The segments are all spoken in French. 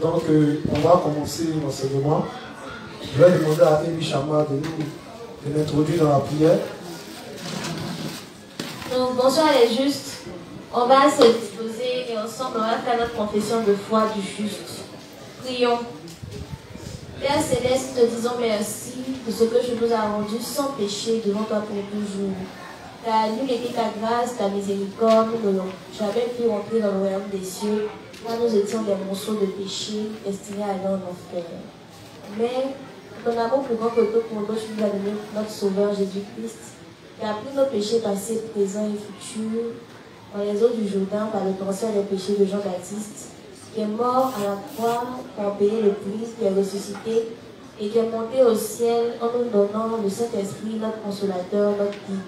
Donc, on va commencer l'enseignement. Je vais demander à Amy Chama de m'introduire dans la prière. Donc, bonsoir les justes. On va se disposer et ensemble on va faire notre confession de foi du juste. Prions. Père Céleste, te disons merci de ce que tu nous as rendu sans péché devant toi pour toujours. Car nul n'était ta grâce, ta miséricorde, nous n'avons jamais pu rentrer dans le royaume des cieux, car nous étions des monceaux de péché destinés à aller en enfer. Mais ton amour plus grand que tout pour nous, tu nous as donné notre Sauveur Jésus-Christ, qui a pris nos péchés passés, présents et futurs dans les eaux du Jourdain par le transfert des péchés de Jean-Baptiste, qui est mort à la croix pour en payer le prix, qui est ressuscité et qui est monté au ciel en nous donnant le Saint-Esprit, notre consolateur, notre guide.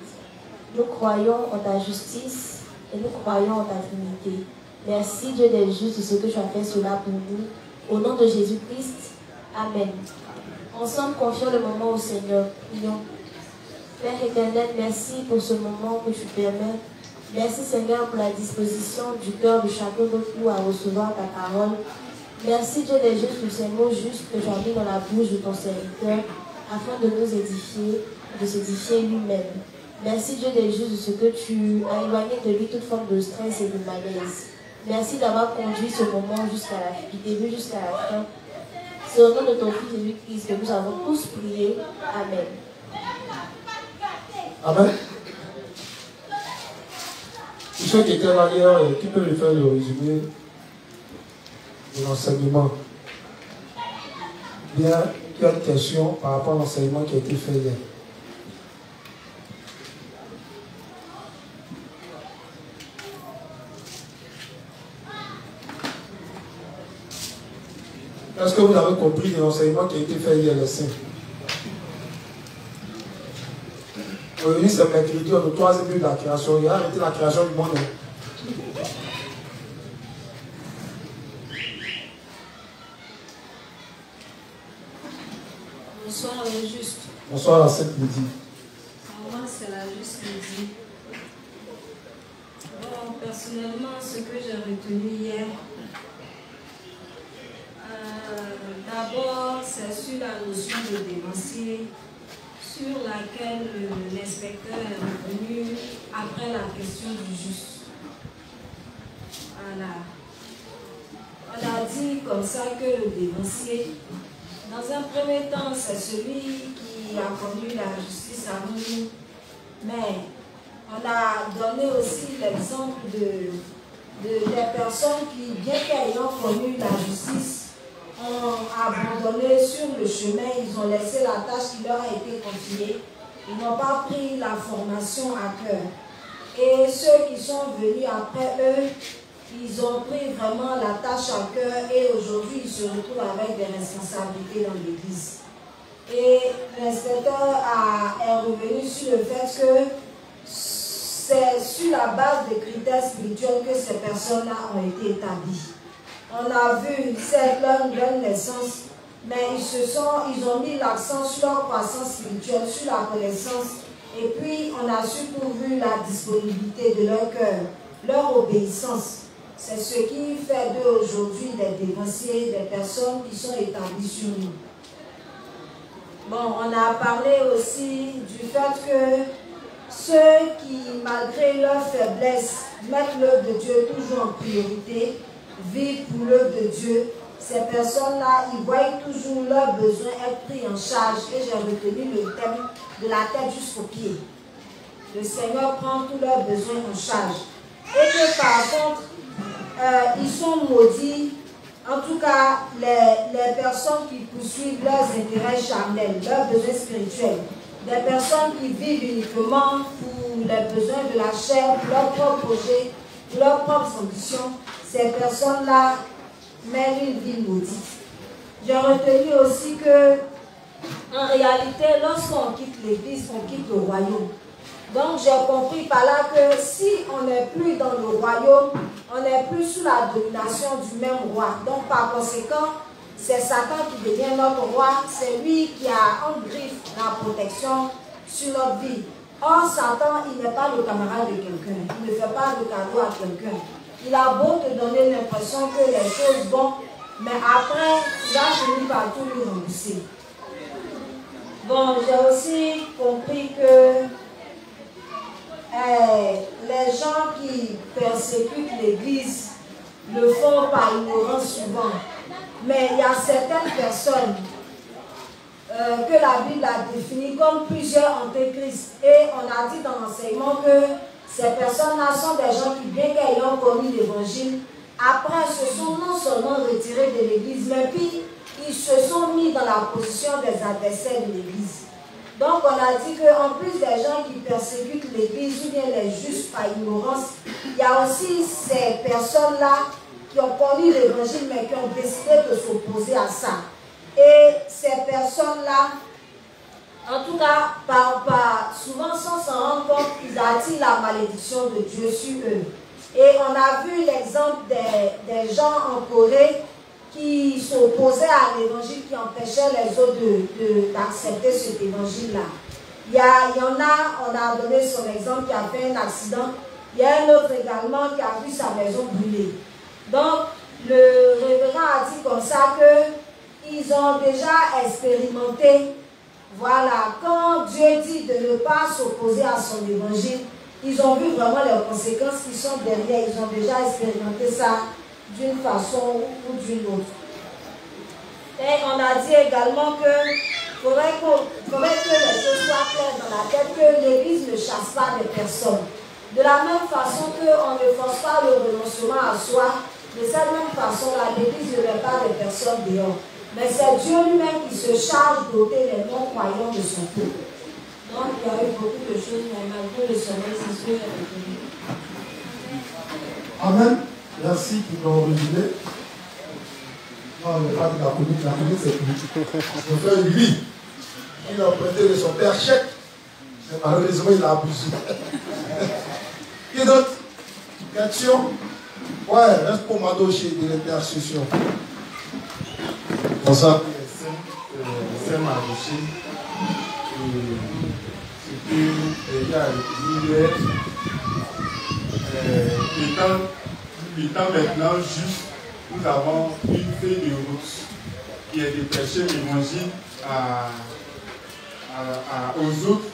Nous croyons en ta justice et nous croyons en ta Trinité. Merci Dieu des justes de ce que tu as fait cela pour nous. Au nom de Jésus-Christ, Amen. Ensemble, confions le moment au Seigneur. Prions. Père éternel, merci pour ce moment que tu permets. Merci Seigneur pour la disposition du cœur de chacun d'entre nous à recevoir ta parole. Merci Dieu des justes pour ces mots justes que tu as mis dans la bouche de ton serviteur afin de nous édifier, de s'édifier lui-même. Merci Dieu des justes de ce que tu as éloigné de lui toute forme de stress et de malaise. Merci d'avoir conduit ce moment du début jusqu'à la fin. C'est au nom de ton Fils Jésus-Christ que nous avons tous prié. Amen. Amen. Tous ceux qui étaient là hier, qui peut lui faire le résumé de l'enseignement? Bien, il y a une question par rapport à l'enseignement qui a été fait hier. Est-ce que vous avez compris de l'enseignement qui a été fait hier, les saints? Aujourd'hui, c'est mercredi, le troisième jour de la création. Il a arrêté la création du monde. Bonsoir les justes. Bonsoir à cette midi. Moi, c'est la juste midi. Bon, personnellement, ce que j'ai retenu hier, d'abord, c'est sur la notion de dévancier, sur laquelle l'inspecteur est revenu après la question du juste. Voilà. On a dit comme ça que le dévancier, dans un premier temps, c'est celui qui a conduit la justice à nous. Mais on a donné aussi l'exemple des personnes qui, bien qu'ayant connu la justice, ont abandonné sur le chemin, ils ont laissé la tâche qui leur a été confiée. Ils n'ont pas pris la formation à cœur. Et ceux qui sont venus après eux, ils ont pris vraiment la tâche à cœur et aujourd'hui ils se retrouvent avec des responsabilités dans l'église. Et l'inspecteur est revenu sur le fait que c'est sur la base des critères spirituels que ces personnes-là ont été établies. On a vu cette leur nouvelle naissance, mais ils ont mis l'accent sur leur croissance spirituelle, sur la connaissance, et puis on a surtout vu la disponibilité de leur cœur, leur obéissance. C'est ce qui fait d'eux aujourd'hui des dévanciers, des personnes qui sont établies sur nous. Bon, on a parlé aussi du fait que ceux qui, malgré leur faiblesse, mettent l'œuvre de Dieu toujours en priorité, vivent pour l'œuvre de Dieu, ces personnes-là, ils voient toujours leurs besoins être pris en charge. Et j'ai retenu le thème de la tête jusqu'aux pieds. Le Seigneur prend tous leurs besoins en charge. Et que par contre, ils sont maudits, en tout cas les personnes qui poursuivent leurs intérêts charnels, leurs besoins spirituels. Des personnes qui vivent uniquement pour les besoins de la chair, pour leurs propres projets, pour leurs propres ambitions. Ces personnes-là mènent une vie maudite. J'ai retenu aussi que, en réalité, lorsqu'on quitte l'église, on quitte le royaume. Donc j'ai compris par là que si on n'est plus dans le royaume, on n'est plus sous la domination du même roi. Donc par conséquent, c'est Satan qui devient notre roi. C'est lui qui a en griffe la protection sur notre vie. Or, Satan, il n'est pas le camarade de quelqu'un. Il ne fait pas de cadeau à quelqu'un. il a beau te donner l'impression que les choses vont, mais après, il va finir par tout lui rembourser. Bon, j'ai aussi compris que les gens qui persécutent l'Église le font par ignorance souvent. Mais il y a certaines personnes que la Bible a définies comme plusieurs antéchrists. Et on a dit dans l'enseignement que ces personnes-là sont des gens qui, bien qu'ayant connu l'Évangile, après se sont non seulement retirés de l'Église, mais puis ils se sont mis dans la position des adversaires de l'Église. Donc on a dit qu'en plus des gens qui persécutent l'Église ou bien les justes par ignorance, il y a aussi ces personnes-là qui ont connu l'Évangile mais qui ont décidé de s'opposer à ça. Et ces personnes-là, en tout cas, souvent sans s'en rendre compte, ils attirent la malédiction de Dieu sur eux. Et on a vu l'exemple des gens en Corée qui s'opposaient à l'évangile, qui empêchaient les autres d'accepter cet évangile-là. Il y en a, on a donné son exemple, qui a fait un accident. Il y a un autre également qui a vu sa maison brûler. Donc, le révérend a dit comme ça qu'ils ont déjà expérimenté, voilà, quand Dieu dit de ne pas s'opposer à son évangile, ils ont vu vraiment les conséquences qui sont derrière. Ils ont déjà expérimenté ça d'une façon ou d'une autre. Et on a dit également qu'il faudrait que les choses soient claires dans la tête, que l'Église ne chasse pas des personnes. De la même façon qu'on ne force pas le renoncement à soi, de cette même façon, l'Église ne met pas des personnes dehors. Mais c'est Dieu lui-même qui se charge d'ôter les non-croyants de son peuple. Donc il y a eu beaucoup de choses, mais malgré le sommeil, c'est sûr. Amen. Merci pour ton résumé. Non, il n'y a pas de la commune c'est tout. Mon frère lui, il a emprunté de son père chèque, mais malheureusement il a abusé. Et d'autres questions? Ouais, reste pour m'adocher de l'intercession. Bonsoir, les saints Marochés. Ce que les gars étant maintenant juste, nous avons une feuille de route qui est de prêcher l'évangile aux autres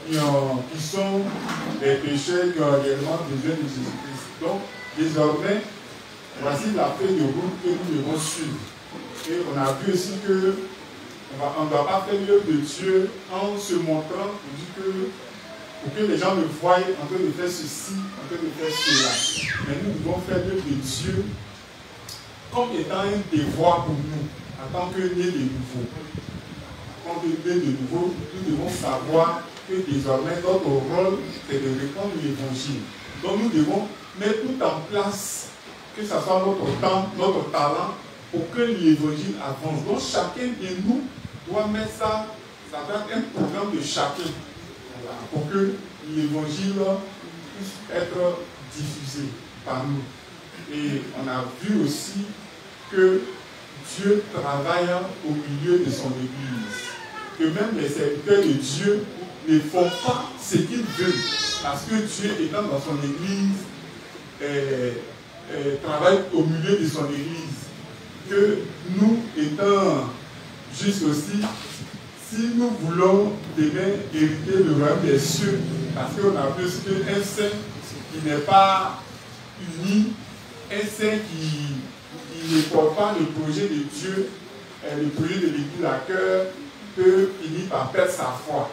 qui sont des pécheurs qui ont réellement besoin de Jésus-Christ. Donc, désormais, voici la feuille de route que nous devons suivre. Et on a vu aussi que on ne doit pas faire l'œuvre de Dieu en se montrant pour que les gens le voient en train de faire ceci, en train de faire cela. Mais nous devons faire l'œuvre de Dieu comme étant un devoir pour nous, en tant que nés de nouveau. Quand nés de nouveau, nous devons savoir que désormais notre rôle est de répandre l'évangile. Donc nous devons mettre tout en place, que ce soit notre temps, notre talent, pour que l'évangile avance. Donc chacun de nous doit mettre ça doit être un programme de chacun, voilà, pour que l'évangile puisse être diffusé par nous. Et on a vu aussi que Dieu travaille au milieu de son Église. Que même les serviteurs de Dieu ne font pas ce qu'ils veulent. Parce que Dieu étant dans son Église, travaille au milieu de son Église. Que nous, étant juste aussi, si nous voulons demain hériter le royaume des cieux, parce qu'on a plus qu'un saint qui n'est pas uni, un saint qui ne porte pas le projet de Dieu, le projet de l'Église à cœur, peut finir par perdre sa foi.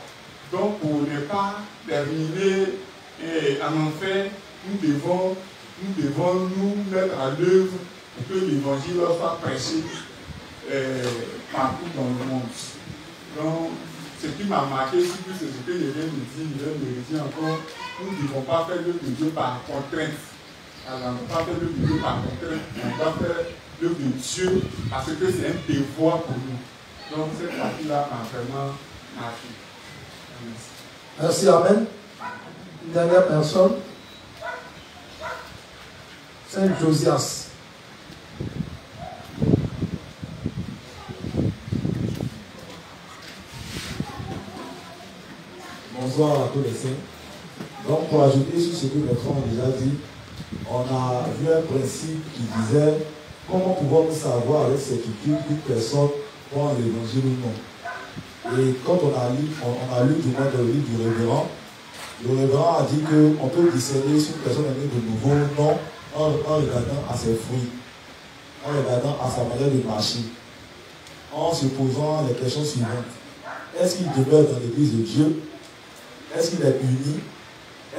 Donc, pour ne pas terminer en enfer, nous devons nous mettre à l'œuvre pour que l'évangile soit prêché partout dans le monde. Donc, ce qui m'a marqué, c'est ce que je viens de dire encore, nous ne devons pas faire l'œuvre de Dieu par contrainte. Alors, on ne peut pas faire l'œuvre de Dieu par contrainte, on doit faire l'œuvre de Dieu parce que c'est un devoir pour nous. Donc, cette partie-là m'a vraiment marqué. Merci, Amen. Une dernière personne. Saint Josias. Bonsoir à tous les saints. Donc, pour ajouter sur ce que les frères ont déjà dit, on a vu un principe qui disait comment pouvons-nous savoir avec certitude qu'une personne prend l'évangile ou non. Et quand on a lu du moins dans le livre du révérend, le révérend a dit qu'on peut discerner si une personne est née de nouveau ou non en regardant à ses fruits, en regardant à sa manière de marcher, en se posant les questions suivantes. Est-ce qu'il demeure dans l'église de Dieu? Est-ce qu'il est uni?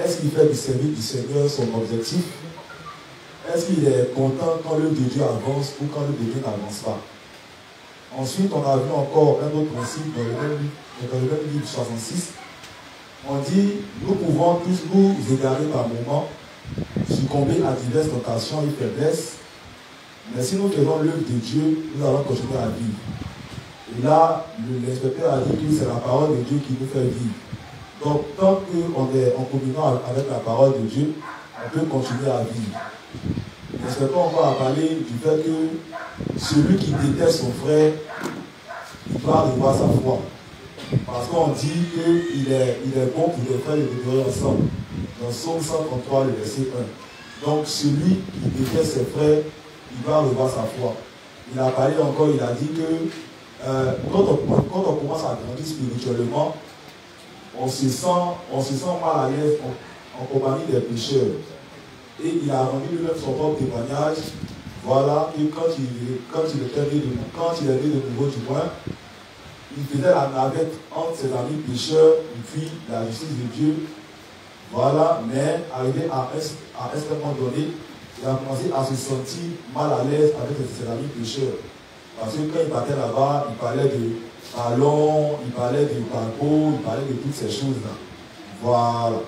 Est-ce qu'il fait du service du Seigneur son objectif? Est-ce qu'il est content quand l'œuvre de Dieu avance ou quand l'œuvre de Dieu n'avance pas? Ensuite, on a vu encore un autre principe dans le même livre 66. On dit, nous pouvons tous nous égarer par moments, succomber à diverses tentations et faiblesses, mais si nous faisons l'œuvre de Dieu, nous allons continuer à vivre. Et là, l'inspecteur a dit que c'est la parole de Dieu qui nous fait vivre. Donc, tant qu'on est en communion avec la parole de Dieu, on peut continuer à vivre. L'inspecteur encore a parlé du fait que celui qui déteste son frère, il doit revoir sa foi. Parce qu'on dit qu'il est bon pour les frères de demeurer ensemble. Dans Psaume 133, le verset 1. Donc, celui qui déteste ses frères, il doit revoir sa foi. Il a parlé encore, il a dit que quand on commence à grandir spirituellement, on se sent mal à l'aise en compagnie des pécheurs. Et il a rendu lui-même son propre témoignage. Voilà, que quand il est né de nouveau du moins, il faisait la navette entre ses amis pécheurs et puis la justice de Dieu. Voilà, mais arrivé à un moment donné, il a commencé à se sentir mal à l'aise avec ses amis pécheurs. Parce que quand il partait là-bas, il parlait de ballon, il parlait de pago, il parlait de toutes ces choses-là. Voilà.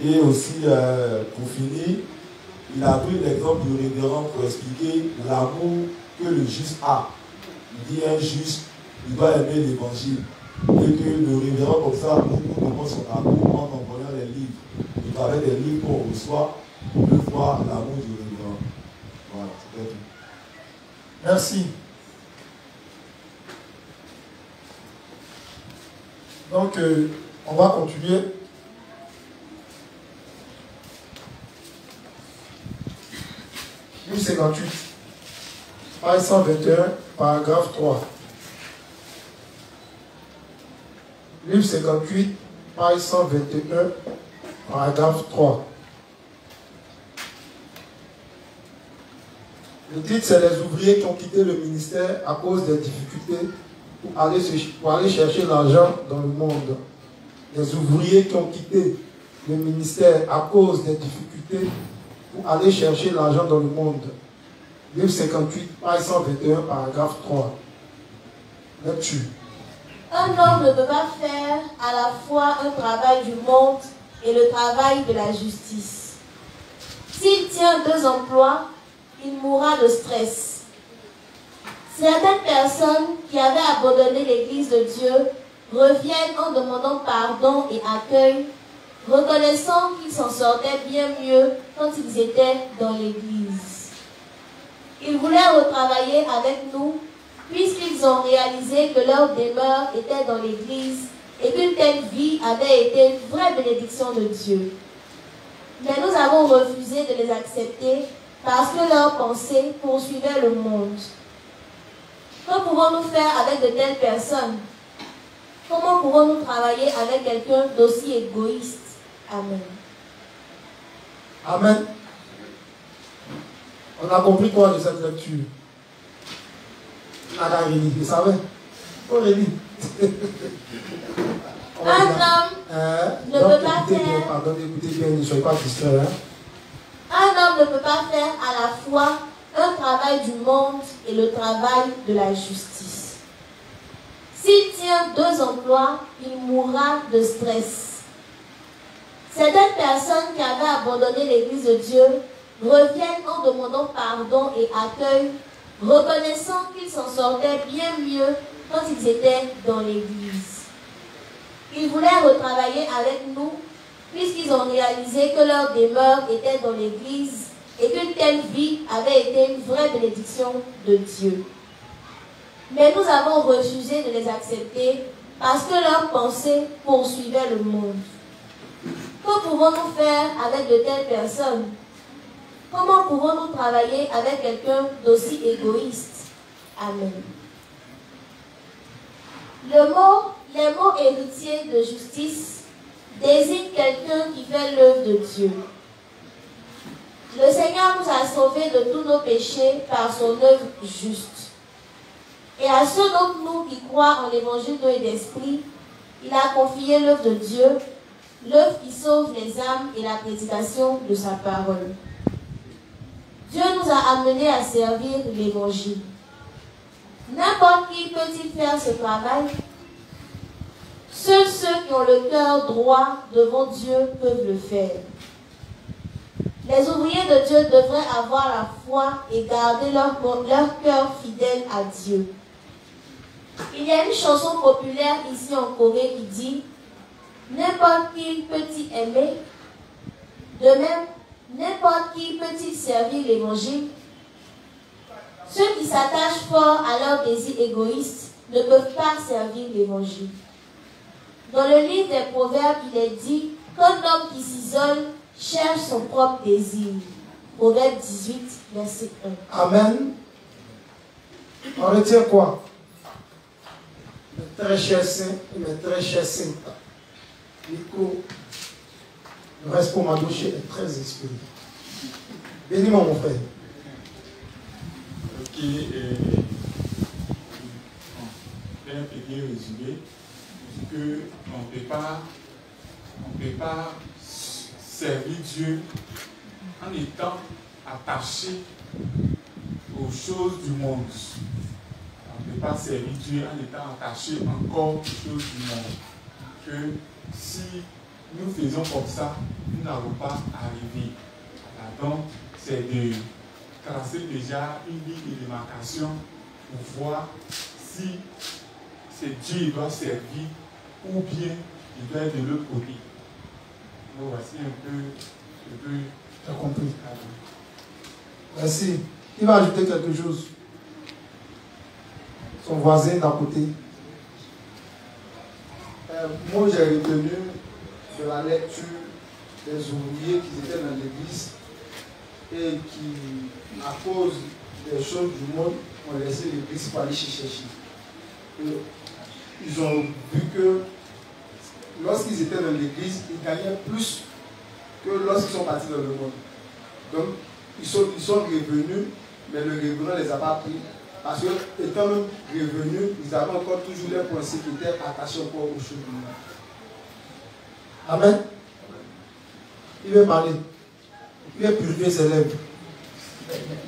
Et aussi, pour finir, il a pris l'exemple du révérend pour expliquer l'amour que le juste a. Il dit un juste, il doit aimer l'évangile. Et que le révérend comme ça, nous demande son amour en envoyant les livres. Et avec les livres qu'on reçoit, on peut voir l'amour du révérend. Voilà, c'était tout. Merci. Donc, on va continuer. Livre 58, page 121, paragraphe 3. Livre 58, page 121, paragraphe 3. Le titre, c'est les ouvriers qui ont quitté le ministère à cause des difficultés pour aller chercher l'argent dans le monde. Les ouvriers qui ont quitté le ministère à cause des difficultés pour aller chercher l'argent dans le monde. Livre 58, page 121, paragraphe 3. Lecture. Un homme ne peut pas faire à la fois un travail du monde et le travail de la justice. S'il tient 2 emplois, il mourra de stress. Certaines personnes qui avaient abandonné l'Église de Dieu reviennent en demandant pardon et accueil, reconnaissant qu'ils s'en sortaient bien mieux quand ils étaient dans l'Église. Ils voulaient retravailler avec nous puisqu'ils ont réalisé que leur demeure était dans l'Église et qu'une telle vie avait été une vraie bénédiction de Dieu. Mais nous avons refusé de les accepter parce que leurs pensées poursuivaient le monde. Que pouvons-nous faire avec de telles personnes? Comment pouvons-nous travailler avec quelqu'un d'aussi égoïste? Amen. Amen. On a compris quoi de cette lecture? Aurélie, vous savez? Aurélie. Un homme ne peut pas faire... Pardon, écoutez bien, ne soyez pas distraits. Un homme ne peut pas faire à la fois un travail du monde et le travail de la justice. S'il tient 2 emplois, il mourra de stress. Certaines personnes qui avaient abandonné l'Église de Dieu reviennent en demandant pardon et accueil, reconnaissant qu'ils s'en sortaient bien mieux quand ils étaient dans l'Église. Ils voulaient retravailler avec nous puisqu'ils ont réalisé que leur demeure était dans l'Église et qu'une telle vie avait été une vraie bénédiction de Dieu. Mais nous avons refusé de les accepter parce que leurs pensées poursuivaient le monde. Que pouvons-nous faire avec de telles personnes? comment pouvons-nous travailler avec quelqu'un d'aussi égoïste? Amen. Les mots héritiers de justice désignent quelqu'un qui fait l'œuvre de Dieu. Le Seigneur nous a sauvés de tous nos péchés par son œuvre juste. Et à ceux d'entre nous qui croient en l'évangile d'eau et d'esprit, il a confié l'œuvre de Dieu, l'œuvre qui sauve les âmes et la prédication de sa parole. Dieu nous a amenés à servir l'évangile. N'importe qui peut-il faire ce travail? Seuls ceux qui ont le cœur droit devant Dieu peuvent le faire. Les ouvriers de Dieu devraient avoir la foi et garder leur cœur fidèle à Dieu. Il y a une chanson populaire ici en Corée qui dit « N'importe qui peut-il aimer, de même, n'importe qui peut-il servir l'évangile. Ceux qui s'attachent fort à leurs désirs égoïstes ne peuvent pas servir l'évangile. » Dans le livre des Proverbes, il est dit qu'un homme qui s'isole cherche son propre désir. Proverbe 18, verset 1. Amen. On retient quoi? Mes très chers saints et mes très chers saintes. Nico, le reste pour ma douche est très inspiré. Bénis-moi, mon frère. Ok, un petit résumé, qu'on ne peut pas servir Dieu en étant attaché aux choses du monde. On ne peut pas servir Dieu en étant attaché encore aux choses du monde. Que si nous faisons comme ça, nous n'allons pas arriver. Donc, c'est de tracer déjà une ligne de démarcation pour voir si c'est Dieu qui doit servir ou bien il doit être de l'autre côté. Donc, voici un peu. Tu as compris. Merci. Il va ajouter quelque chose. Son voisin d'à côté. Moi, j'ai retenu de la lecture des ouvriers qui étaient dans l'église et qui, à cause des choses du monde, ont laissé l'église pour aller chercher. Ils ont vu que lorsqu'ils étaient dans l'église, ils gagnaient plus que lorsqu'ils sont partis dans le monde. Donc, ils sont revenus, mais le revenant ne les a pas pris. Parce que, étant même revenus, ils avaient encore toujours les pensées qui étaient attachées encore aux choses du monde. Amen. Il veut parler. Il veut purifier ses lèvres.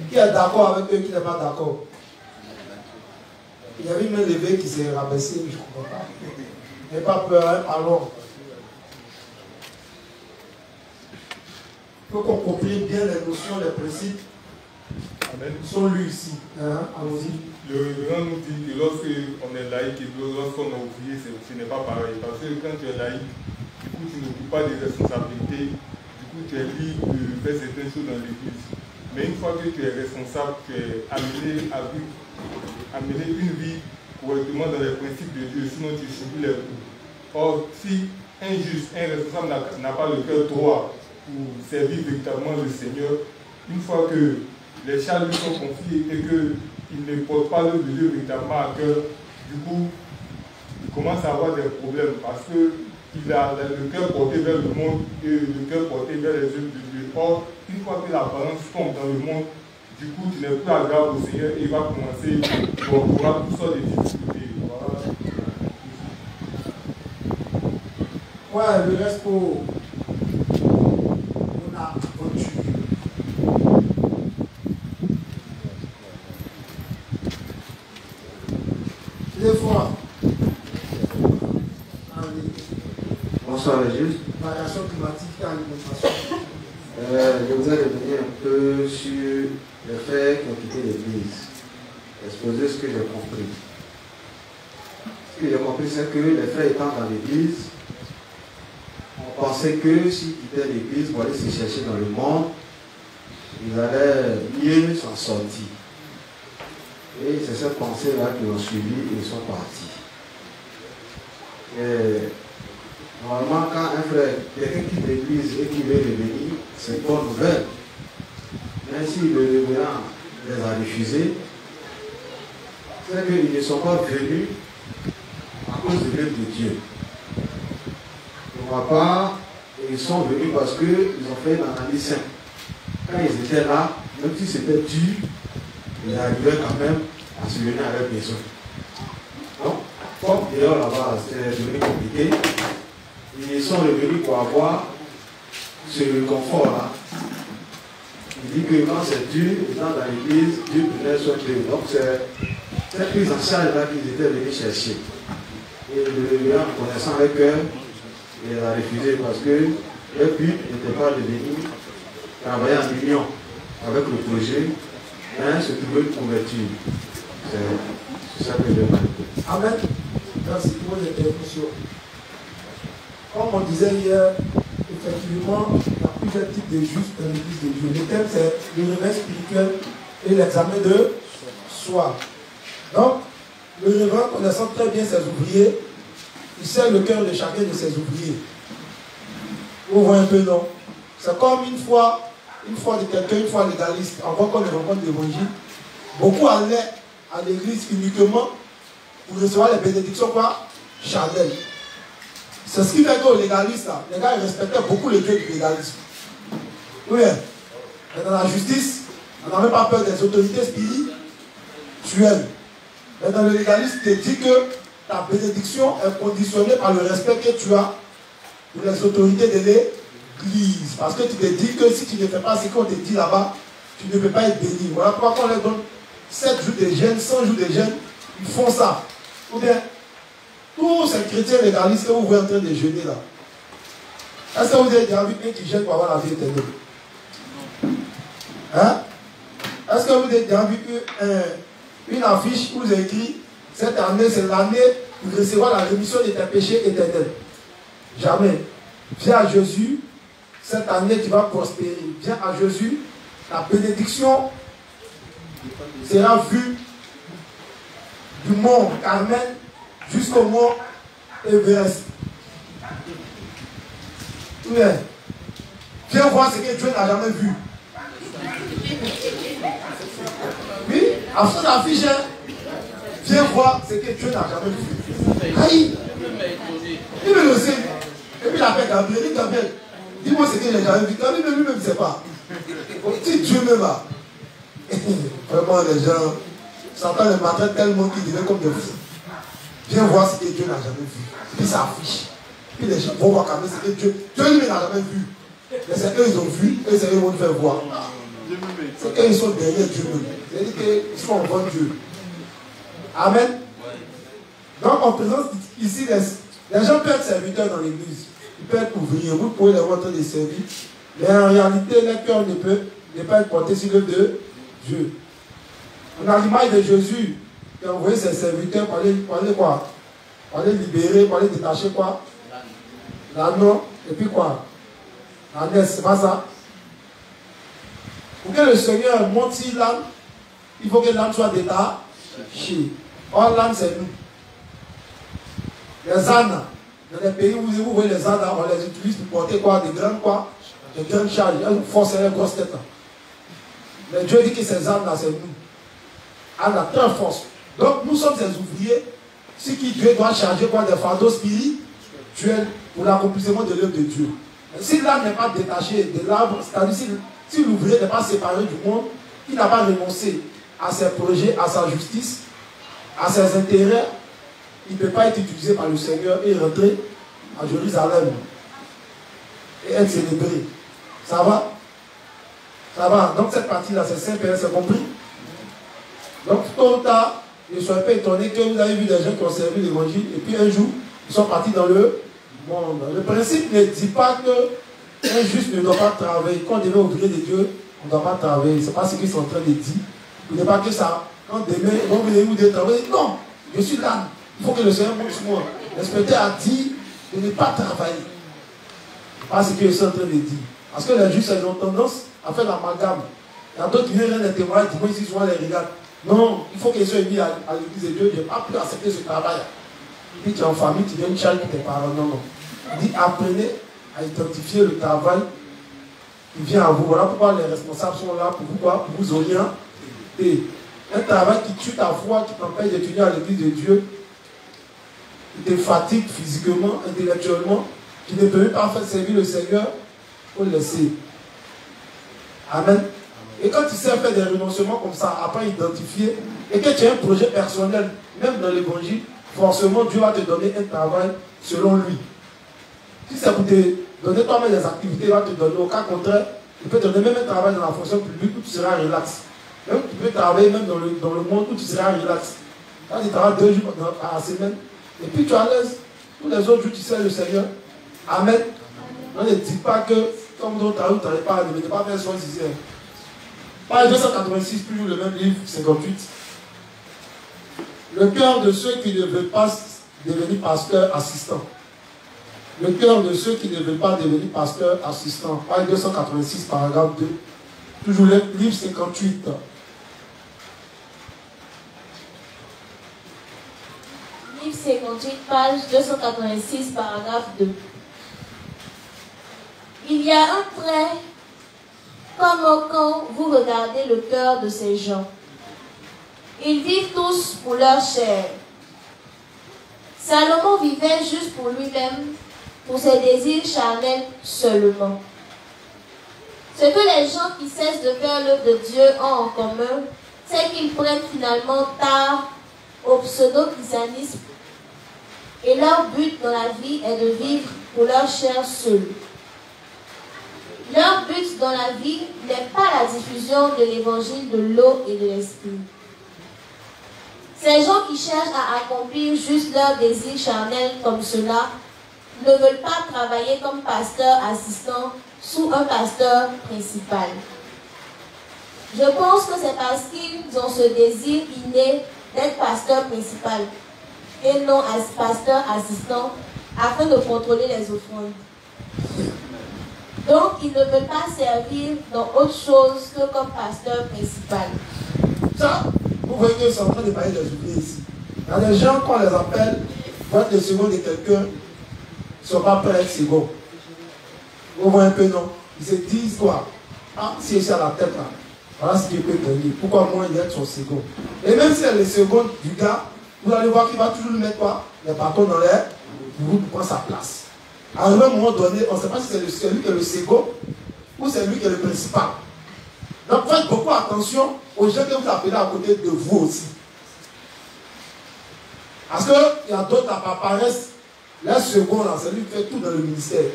Qui est d'accord avec eux, qui n'est pas d'accord? Il y avait une main levée qui s'est rabaissée, mais je ne comprends pas. N'ayez pas peur, hein, parlons. Il faut qu'on comprenne bien les notions, les principes. Amen. Ils sont lus ici. Hein? Allons-y. Le révérend nous dit que lorsqu'on est laïque et lorsqu'on est ouvrier, ce n'est pas pareil. Parce que quand tu es laïque, du coup, tu n'occupes pas des responsabilités. Du coup, tu es libre de faire certaines choses dans l'église. Mais une fois que tu es responsable, tu es amené à mener une vie correctement dans les principes de Dieu. Sinon, tu subis les coups. Or, si un responsable n'a pas le cœur droit pour servir véritablement le Seigneur, une fois que les charges lui sont confiées et qu'il ne porte pas le Dieu véritablement à cœur, du coup, il commence à avoir des problèmes parce qu'il a le cœur porté vers le monde et le cœur porté vers les œuvres de Dieu. Or, une fois que la balance tombe dans le monde, du coup, tu n'es plus agréable au Seigneur et il va commencer à avoir toutes sortes de difficultés. Voilà. Ouais, le reste pour. On a continué. Des fois. Bonsoir, Régis. Variation climatique et alimentation. Je voudrais revenir un peu sur les frères qui ont quitté l'église. Exposer ce que j'ai compris. Ce que j'ai compris, c'est que les frères étant dans l'église, on pensait que s'ils quittaient l'église pour aller se chercher dans le monde, ils allaient mieux s'en sortir. Et c'est cette pensée-là qu'ils ont suivi et ils sont partis. Et normalement, quand un frère, quelqu'un quitte l'église et qui veut revenir, c'est une bonne nouvelle. Mais si le révérend les a refusés, c'est qu'ils ne sont pas venus à cause de l'œuvre de Dieu. Pour ma part, ils sont venus parce qu'ils ont fait une analyse simple. Quand ils étaient là, même si c'était dur, ils arrivaient quand même à subvenir à leurs besoins. Donc, comme d'ailleurs là-bas, c'était devenu compliqué, ils sont revenus pour avoir ce confort-là. Il dit que quand c'est dur, étant dans l'église, Dieu prenait soin d'eux. Donc, c'est cette prise en charge-là qu'ils étaient venus chercher. Et le révérend, connaissant leur cœur, il les a refusés parce que leur but n'était pas de venir travailler en union avec le projet, mais se trouver une couverture. C'est ça que je veux. Amen. Merci pour vos interventions. Comme on disait hier, effectivement, il y a plusieurs types de justes dans l'église de Dieu. Le thème, c'est le réveil spirituel et l'examen de soi. Donc, le révérend, connaissant très bien ses ouvriers, il sait le cœur de chacun de ses ouvriers. Vous voyez un peu, non? C'est comme une fois de quelqu'un, une fois légaliste, avant qu'on ne rencontre l'évangile, beaucoup allaient à l'église uniquement pour recevoir les bénédictions quoi? Charnelles. C'est ce qui fait qu'aux légalistes, là, les gars ils respectaient beaucoup le Dieu du légalisme. Oui, mais dans la justice, on n'a même pas peur des autorités spirituelles. Mais dans le légalisme, tu te dis que ta bénédiction est conditionnée par le respect que tu as pour les autorités de l'église. Parce que tu te dis que si tu ne fais pas ce qu'on te dit là-bas, tu ne peux pas être béni. Voilà pourquoi on leur donne 7 jours de jeûne, 100 jours de jeûne, ils font ça. Ou bien, tous ces chrétiens légalistes que vous voyez en train de jeûner là, est-ce que vous avez déjà vu un qui jeûne pour avoir la vie éternelle? Hein? Est-ce que vous avez déjà vu une affiche où vous avez écrit cette année, c'est l'année pour recevoir la rémission de tes péchés éternels? Jamais. Viens à Jésus, cette année tu vas prospérer. Viens à Jésus, la bénédiction sera vue du mont Carmel jusqu'au mont Everest. Oui. Viens voir ce que Dieu n'a jamais vu. Oui, après l'affiche, viens voir ce que Dieu n'a jamais vu. Aïe! Il me le sait. Et puis il appelle Gabriel. Il dit Gabriel, dis-moi ce que j'ai jamais vu. Gabriel lui-même ne sait pas. Si Dieu me va. Vraiment, les gens, Satan les maltraite tellement qu'ils deviennent comme des fous. Viens voir ce que Dieu n'a jamais vu. Puis ça affiche. Puis les gens vont voir quand même ce que Dieu lui n'a jamais vu. Mais c'est eux ils ont vu, et c'est eux ils vont nous faire voir. C'est qu'ils sont derrière Dieu même. C'est-à-dire qu'ils sont en devant Dieu. Amen. Donc on présente ici les gens peuvent être serviteurs dans l'église. Ils peuvent être ouvriers. Vous pouvez les voir en train de servir. Mais en réalité, leur cœur ne peut pas être porté sur l'œuvre de Dieu. On a l'image de Jésus qui a envoyé ses serviteurs pour aller quoi? Pour aller libérer, pour aller détacher quoi? L'anneau, et puis quoi? L'âne, c'est pas ça. Pour que le Seigneur monte sur l'âne, il faut que l'âne soit détaché. Or, l'âne, c'est nous. Les ânes, dans les pays où vous voyez les ânes, on les utilise pour porter quoi? Des grandes quoi? Des grandes charges. Elles forcent les grosses têtes. Mais Dieu dit que ces ânes-là, c'est nous. À la très force. Donc nous sommes des ouvriers, ce qui Dieu doit charger quoi? Des fardeaux spirituels pour l'accomplissement de l'œuvre de Dieu. Si l'âme n'est pas détaché de l'arbre, c'est-à-dire si l'ouvrier n'est pas séparé du monde, il n'a pas renoncé à ses projets, à sa justice, à ses intérêts, il ne peut pas être utilisé par le Seigneur et rentrer à Jérusalem et être célébré. Ça va? Ça va. Donc cette partie-là, c'est simple, c'est compris? Donc tôt ou tard, ne soyez pas étonnés que vous avez vu des gens qui ont servi l'évangile et puis un jour, ils sont partis dans le monde. Le principe ne dit pas qu'un juste ne doit pas travailler. Quand on devient ouvrier de Dieu, on ne doit pas travailler. Ce n'est pas ce qu'ils sont en train de dire. Il n'est pas que ça. Quand demain, vous venez vous dire travailler, non, je suis là. Il faut que le Seigneur monte sur moi. L'inspecteur a dit de ne pas travailler. Pas ce qu'ils sont en train de dire. Parce que les justes, ils ont tendance à faire l'amalgame. Il y a d'autres qui viennent des témoins, qui vont ici souvent les regardent. Non, il faut qu'ils soient mis à l'église de Dieu. Je n'ai pas pu accepter ce travail. Puis tu es en famille, tu viens charger tes parents. Non, non. Il dit apprenez à identifier le travail il vient à vous. Voilà pourquoi les responsables sont là pour vous, pour vous orienter. Un travail qui tue ta foi, qui t'empêche d'étudier à l'église de Dieu, qui te fatigue physiquement, intellectuellement, qui ne peut pas faire servir le Seigneur, il faut le laisser. Amen. Et quand tu sais faire des renoncements comme ça, après identifier, et que tu as un projet personnel, même dans l'évangile, forcément Dieu va te donner un travail selon lui. Si c'est pour te donner toi-même des activités, il va te donner. Au cas contraire, il peut te donner même un travail dans la fonction publique où tu seras relax. Même tu peux travailler même dans le monde où tu seras relax. Quand tu travailles 2 jours à la semaine, et puis tu es à l'aise. Tous les autres jours, tu sais le Seigneur. Amen. On ne dit pas que, comme d'autres, tu n'arrives pas à ne pas faire soin ici. Page 286, toujours le même livre, 58. Le cœur de ceux qui ne veulent pas devenir pasteur assistant. Le cœur de ceux qui ne veulent pas devenir pasteur assistant. Page 286, paragraphe 2. Toujours le livre 58. Livre 58, page 286, paragraphe 2. Il y a un trait, comme quand vous regardez le cœur de ces gens. Ils vivent tous pour leur chair. Salomon vivait juste pour lui-même, pour ses désirs charnels seulement. Ce que les gens qui cessent de faire l'œuvre de Dieu ont en commun, c'est qu'ils prennent finalement part au pseudo-christianisme et leur but dans la vie est de vivre pour leur chair seule. Leur but dans la vie n'est pas la diffusion de l'évangile de l'eau et de l'esprit. Ces gens qui cherchent à accomplir juste leurs désirs charnels comme cela ne veulent pas travailler comme pasteur assistant sous un pasteur principal. Je pense que c'est parce qu'ils ont ce désir inné d'être pasteur principal et non pasteur assistant afin de contrôler les offrandes. Donc, ils ne veulent pas servir dans autre chose que comme pasteur principal. Ça, vous voyez qu'ils sont en train de parler des ouvriers ici. Il y a des gens, quand on les appelle, pour être le second de quelqu'un, ils ne sont pas prêts à être second. Vous voyez un peu, non? Ils se disent quoi? Ah, si je suis à la tête là, voilà ce qu'il peut gagner. Pourquoi moi, il y a son second? Et même si elle est second du gars, vous allez voir qu'il va toujours lui mettre quoi? Les bâtons dans l'air pour prendre sa place. À un moment donné, on ne sait pas si c'est celui qui est le second ou c'est lui qui est le principal. Donc faites beaucoup attention aux gens que vous appelez à côté de vous aussi. Parce qu'il y a d'autres qui apparaissent, le second là, c'est lui qui fait tout dans le ministère.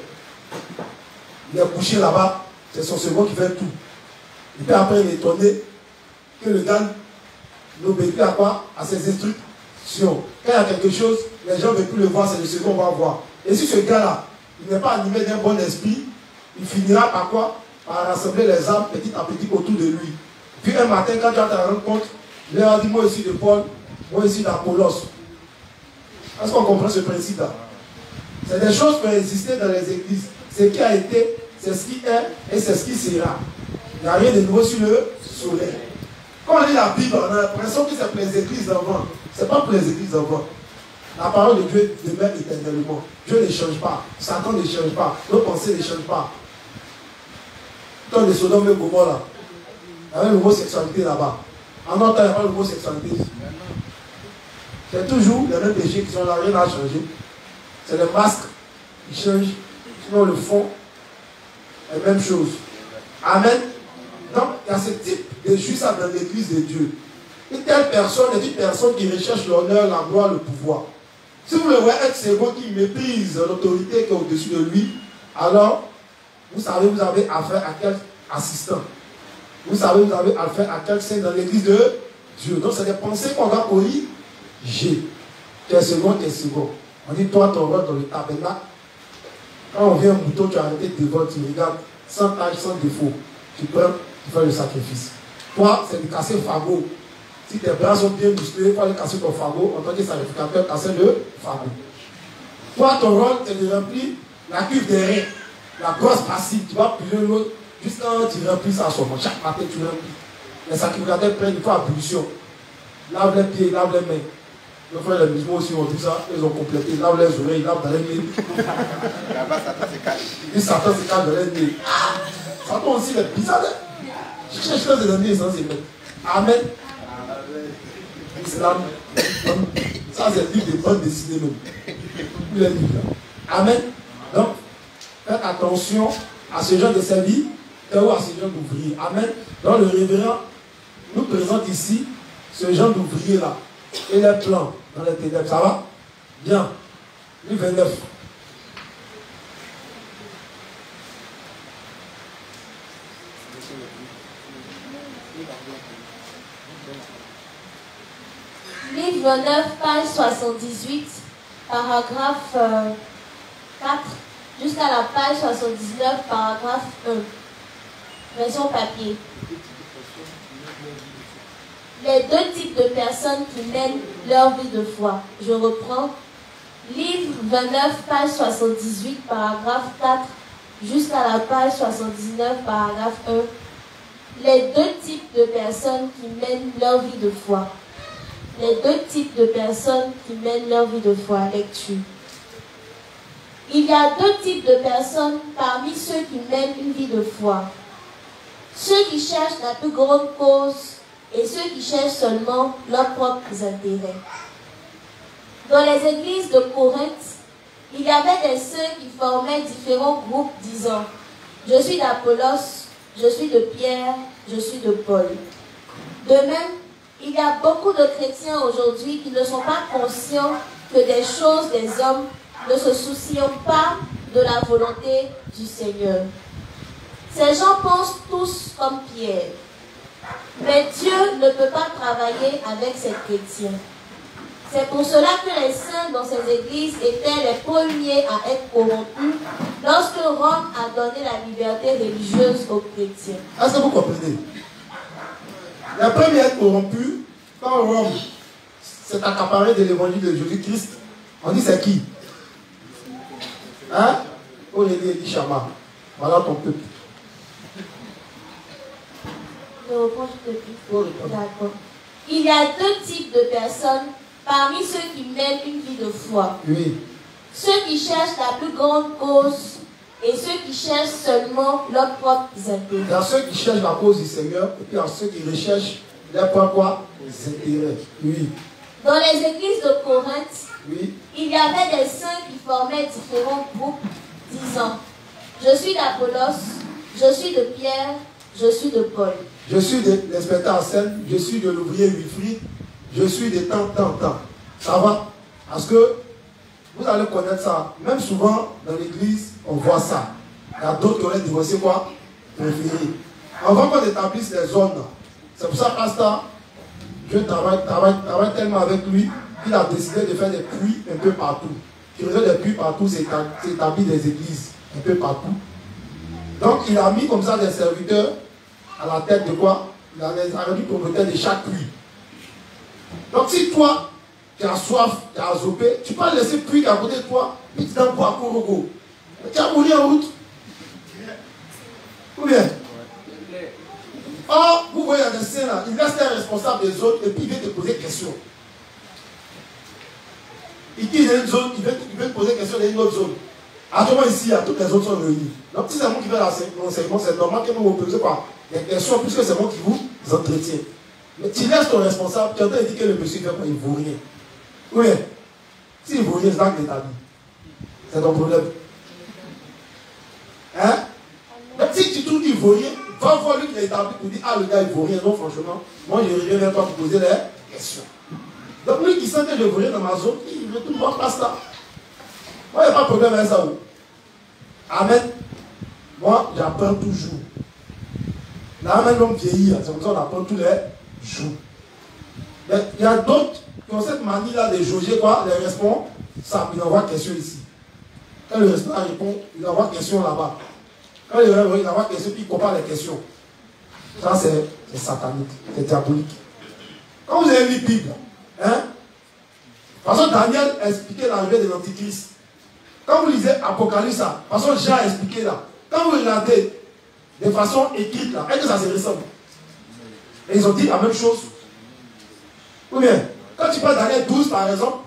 Il est couché là-bas, c'est son second qui fait tout. Et puis après il est étonné que le gars n'obéit à quoi? À ses instructions. Quand il y a quelque chose, les gens ne veulent plus le voir, c'est le second qu'on va voir. Et si ce gars-là, il n'est pas animé d'un bon esprit, il finira par quoi? Par rassembler les âmes petit à petit autour de lui. Puis un matin, quand tu vas te rendre compte, il leur dit, moi ici de Paul, moi ici d'Apollos. Est-ce qu'on comprend ce principe-là? C'est des choses qui ont existé dans les églises. Ce qui a été, c'est ce qui est et c'est ce qui sera. Il n'y a rien de nouveau sur le soleil. Quand on lit la Bible, on a l'impression que c'est pour les églises d'avant. Ce n'est pas pour les églises d'avant. La parole de Dieu demeure éternellement. Dieu ne change pas. Satan ne change pas. Nos pensées ne changent pas. Tant de Sodome et Gomorrhe là, il y avait l'homosexualité là-bas. En notre temps, il n'y a pas l'homosexualité. C'est toujours les mêmes péchés qui sont là, rien n'a changé. C'est les masques qui changent. Sinon, le fond est la même chose. Amen. Donc, il y a ce type de juge dans l'église de Dieu. Une telle personne est une personne qui recherche l'honneur, la gloire, le pouvoir. Si vous le voyez être second qui méprise l'autorité qui est au-dessus de lui, alors, vous savez, vous avez affaire à quel assistant. Vous savez, vous avez affaire à quel saint dans l'église de Dieu. Donc, c'est des pensées qu'on doit corriger. Tu es second, tu es second. On dit, toi, ton rôle dans le tabernacle. Quand on vient au bouton, tu as arrêté devant, tu regardes, sans tache, sans défaut. Tu prends, tu fais le sacrifice. Toi, c'est de casser le fagot. Si tes bras sont bien musclés, il faut aller casser ton fagot. En tant que sacrificateur, casser le fagot. Toi, ton rôle, c'est de remplir la cuve des reins. La grosse passive, tu vas puiser l'autre. Juste quand tu remplis ça, chaque matin, tu remplis. Les sacrificateurs prennent une fois ablution. Lave les pieds, lave les mains. Le frère les musulmans aussi ont dit ça, ils ont complété. Lave les oreilles, lave dans les nez. Là-bas, Satan se cache. Et Satan se cache dans les nez. Satan aussi, mais bizarre. Je cherche les ennemis essentiels. Amen. Islam. Ça, c'est le livre de bonne dessinée même. Amen. Donc, faites attention à ce genre de service et à ce genre d'ouvriers. Amen. Donc, le révérend nous présente ici ce genre d'ouvrier-là et les plans dans les ténèbres. Ça va? Bien. Livre 29. Livre 9, page 78, paragraphe 4, jusqu'à la page 79, paragraphe 1. Version papier. Les deux types de personnes qui mènent leur vie de foi. Je reprends. Livre 29, page 78, paragraphe 4, jusqu'à la page 79, paragraphe 1. Les deux types de personnes qui mènent leur vie de foi. Les deux types de personnes qui mènent leur vie de foi. Lecture. Il y a deux types de personnes parmi ceux qui mènent une vie de foi. Ceux qui cherchent la plus grande cause et ceux qui cherchent seulement leurs propres intérêts. Dans les églises de Corinthe, il y avait des sœurs qui formaient différents groupes disant « Je suis d'Apollos, je suis de Pierre, je suis de Paul ». De même, il y a beaucoup de chrétiens aujourd'hui qui ne sont pas conscients que des choses des hommes ne se soucient pas de la volonté du Seigneur. Ces gens pensent tous comme Pierre. Mais Dieu ne peut pas travailler avec ces chrétiens. C'est pour cela que les saints dans ces églises étaient les premiers à être corrompus lorsque Rome a donné la liberté religieuse aux chrétiens. Est-ce que vous comprenez? Les premiers à être corrompus, quand Rome s'est accaparé de l'évangile de Jésus-Christ, on dit c'est qui? Hein? Aurélie dit Chama. Voilà ton peuple. D'accord. Il y a deux types de personnes parmi ceux qui mènent une vie de foi. Oui. Ceux qui cherchent la plus grande cause et ceux qui cherchent seulement leurs propres intérêts. Il y a ceux qui cherchent la cause du Seigneur et puis il y a ceux qui recherchent leurs propres intérêts. Oui. Dans les églises de Corinthe, Oui. il y avait des saints qui formaient différents groupes disant « Je suis d'Apollos, je suis de Pierre, je suis de Paul. » Je suis de l'inspecteur en scène, je suis de l'ouvrier Wilfried, je suis de tant. Ça va? Parce que vous allez connaître ça. Même souvent dans l'église, on voit ça. Il y a d'autres qui auraient divorcé quoi? Préféré. Avant qu'on établisse les zones, c'est pour ça que pasteur, je travaille tellement avec lui qu'il a décidé de faire des puits un peu partout. Il faisait des puits partout, c'est établi des églises un peu partout. Donc il a mis comme ça des serviteurs à la tête de quoi? Il a rendu propriétaire de chaque puits. Donc si toi, tu as soif, tu as azopé, tu peux laisser le puits à côté de toi, et tu t'en bois Korogo. Tu as mouru en route. Ou bien? Or, vous voyez dans les scènes là, il reste un responsable des autres et puis il vient te poser des questions. Il quitte une zone, il veut te poser des questions dans une autre zone. Actuellement ici, toutes les autres sont réunies. Donc si c'est moi qui fais l'enseignement, c'est normal que vous me posez quoi? Des questions, puisque c'est moi qui vous entretiens. Mais tu laisses ton responsable, tu entends dire que le monsieur fait quoi? Il ne vaut rien. Oui. S'il ne vaut rien, c'est là que tu établis. C'est ton problème. Hein? Mais si tu trouves qu'il ne vaut rien, va voir lui qui est établi pour dire ah le gars il ne vaut rien. Non, franchement, moi je reviens vers toi pour poser des questions. Donc lui qui sent que je ne vaux rien dans ma zone, il retourne voir pasteur. Moi, il n'y a pas de problème avec ça. Amen. Moi, j'apprends toujours. L'amen l'homme vieillit, c'est comme ça qu'on apprend tous les jours. Mais il y a d'autres qui ont cette manie-là de jauger quoi, les responsables, il envoie question ici. Quand le responsable répond, il envoie question là-bas. Quand il envoie question, puis il compare les questions. Ça, c'est satanique, c'est diabolique. Quand vous avez lu la Bible, hein, de toute façon, Daniel a expliqué l'arrivée de l'Antichrist. Quand vous lisez Apocalypse, de toute façon, Jean a expliqué là. Quand vous regardez de façon écrite là, est-ce que ça se ressemble? Et ils ont dit la même chose. Ou bien, quand tu parles Daniel 12 par exemple,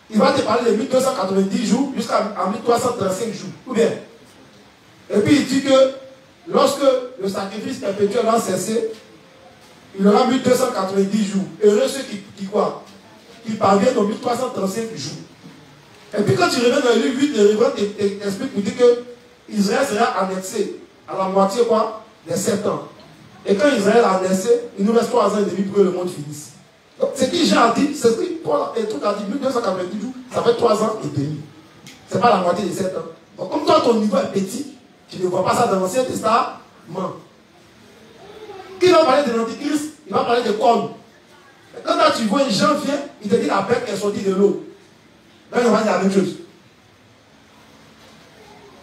il va te parler de 1290 jours jusqu'à 1335 jours. Ou bien, et puis il dit que lorsque le sacrifice perpétuel a cessé, il aura mis 290 jours. Heureux ceux qui parviennent aux 1335 jours. Et puis quand tu reviens dans le livre 8, le révérend t'explique pour dire que Israël sera annexé à la moitié des 7 ans. Et quand Israël a annexé, il nous reste 3 ans et demi pour que le monde finisse. Donc ce que Jean a dit, c'est ce que Paul et tout a dit, 1290 jours, ça fait 3 ans et demi. Ce n'est pas la moitié des 7 ans. Donc comme toi ton niveau est petit, tu ne vois pas ça dans l'Ancien Testament. Qui va parler de l'Antichrist, il va parler de cornes. Quand là, tu vois Jean vient, il te dit la bête est sortie de l'eau. Là, il va dire la même chose.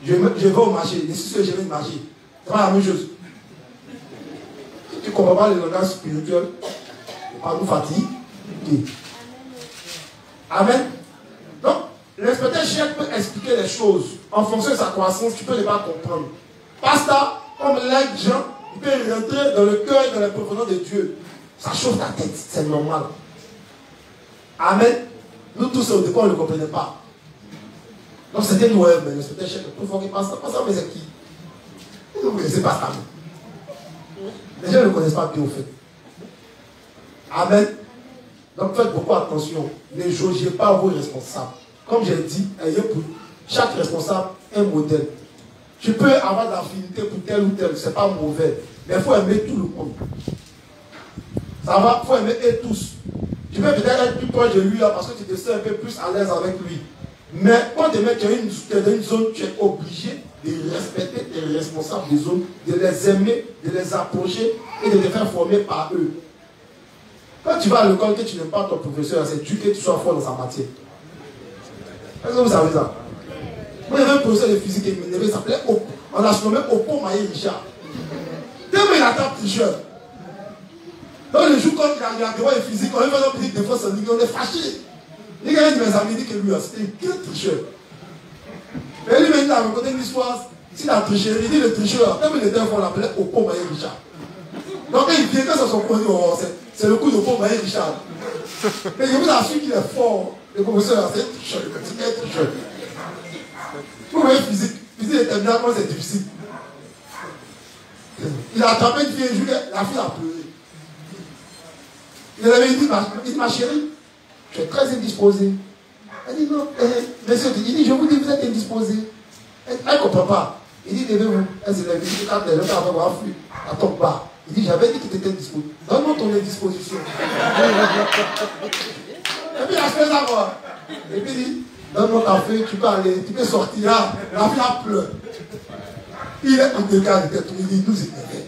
Je vais au marché, les six que je vais au marché. C'est pas la même chose. Si tu ne comprends pas le langage spirituel, pas nous fatiguer. Amen. Donc, l'inspecteur chef peut expliquer les choses en fonction de sa croissance, tu peux ne pas comprendre. Pasteur, comme l'aide Jean, il peut rentrer dans le cœur et dans la profondeur de Dieu. Ça chauffe ta tête, c'est normal. Amen. Nous tous, au départ, on ne le comprenait pas. Donc c'était nous, mais l'inspecteur chef, il faut qu'il passe. Pasteur, mais c'est qui? Vous ne connaissez pas ça. Les gens ne connaissent pas bien au fait. Amen. Donc faites beaucoup attention. Ne jaugez pas vos responsables. Comme j'ai dit, ayez pour chaque responsable un modèle. Tu peux avoir de l'affinité pour tel ou tel, ce n'est pas mauvais. Mais il faut aimer tout le monde. Ça va, il faut aimer eux tous. Tu peux peut-être être plus proche de lui là, parce que tu te sens un peu plus à l'aise avec lui. Mais quand tu es dans une zone, tu es obligé de respecter tes responsables des zones, de les aimer, de les approcher et de te faire former par eux. Quand tu vas à l'école que tu n'aimes pas ton professeur, c'est Dieu que tu sois fort dans sa matière. Est-ce que vous savez ça? Moi, il y avait un professeur de physique qui m'énervait, il s'appelait Opo. On l'a surnommé Opo Maïe Richard. Tellement il attrape tricheur. Donc le jour quand il a devant les physiques, on lui fait une petite défense en ligne, on est fâché. Il y a un de mes amis dit que lui, c'était un tricheur. Mais lui, il a raconté une histoire. S'il a triché, il dit le tricheur, tellement il était fort, on l'appelait Opo Maïe Richard. Donc quand il vient, quand ça son connu, c'est le coup de Opo Maïe Richard. Mais il vous assure qu'il est fort. Le professeur, c'est un tricheur, c'est un tricheur. Vous voyez physique est terminable, c'est difficile. Il a attrapé une fille un jour, la fille a pleuré. Il avait dit, ma chérie, tu es très indisposée. Elle dit non, monsieur, il dit, je vous dis, vous êtes indisposée. Elle ne comprend pas. Il dit, levez-vous. Elle s'est levée, il dit, quand elle est levée, elle tombe bas. Il dit, j'avais dit que tu étais indisposée. Donne-moi ton indisposition. Et puis il a fait ça, quoi. Et puis il dit, donne-moi ta feuille, tu peux aller, tu peux sortir là. La fille a pleuré. Il est en décalé, il dit, nous énervés.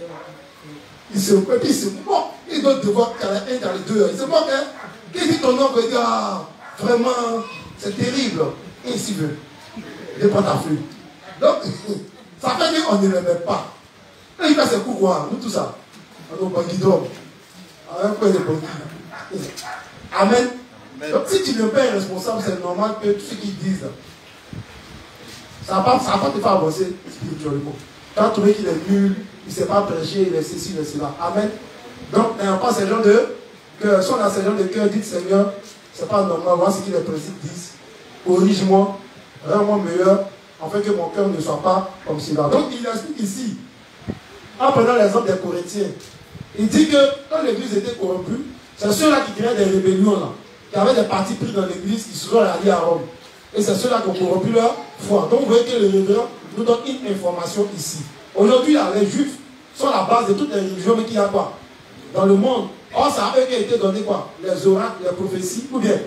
Il se moque, puis il se moque. Il doit devoir qu'il y a un dans les deux. Il se moque, hein. Qu'est-ce que ton oncle dit, ah, vraiment, c'est terrible. Et s'il veut, il prend ta feuille. Donc, ça fait qu'on ne l'aimait pas. Et il fait ses coups, quoi, nous tout ça. On est au banquidor. Un peu de banquis. Amen. Donc si tu n'es pas responsable, c'est normal que tout ce qu'ils disent, ça va pas te faire avancer spirituellement. Tu as trouvé qu'il est nul, il ne sait pas prêcher, il est ceci, il est cela. Amen. Donc, n'ayant pas ces gens de cœur, si on a ces gens de cœur, dites Seigneur, ce n'est pas normal, voilà ce que les principes disent. Corrige-moi, rends-moi meilleur, afin que mon cœur ne soit pas comme cela. Donc, il explique ici, en prenant l'exemple des Corinthiens, il dit que quand l'église était corrompue, c'est ceux-là qui créaient des rébellions là. Il y avait des partis pris dans l'église qui se sont alliés à Rome. Et c'est ceux-là qui ont corrompu leur foi. Donc vous voyez que le révérend nous donne une information ici. Aujourd'hui, les juifs sont la base de toutes les religions, mais qu'il y a quoi dans le monde. Or, c'est à eux qui a été donné quoi? Les oracles, les prophéties, ou bien.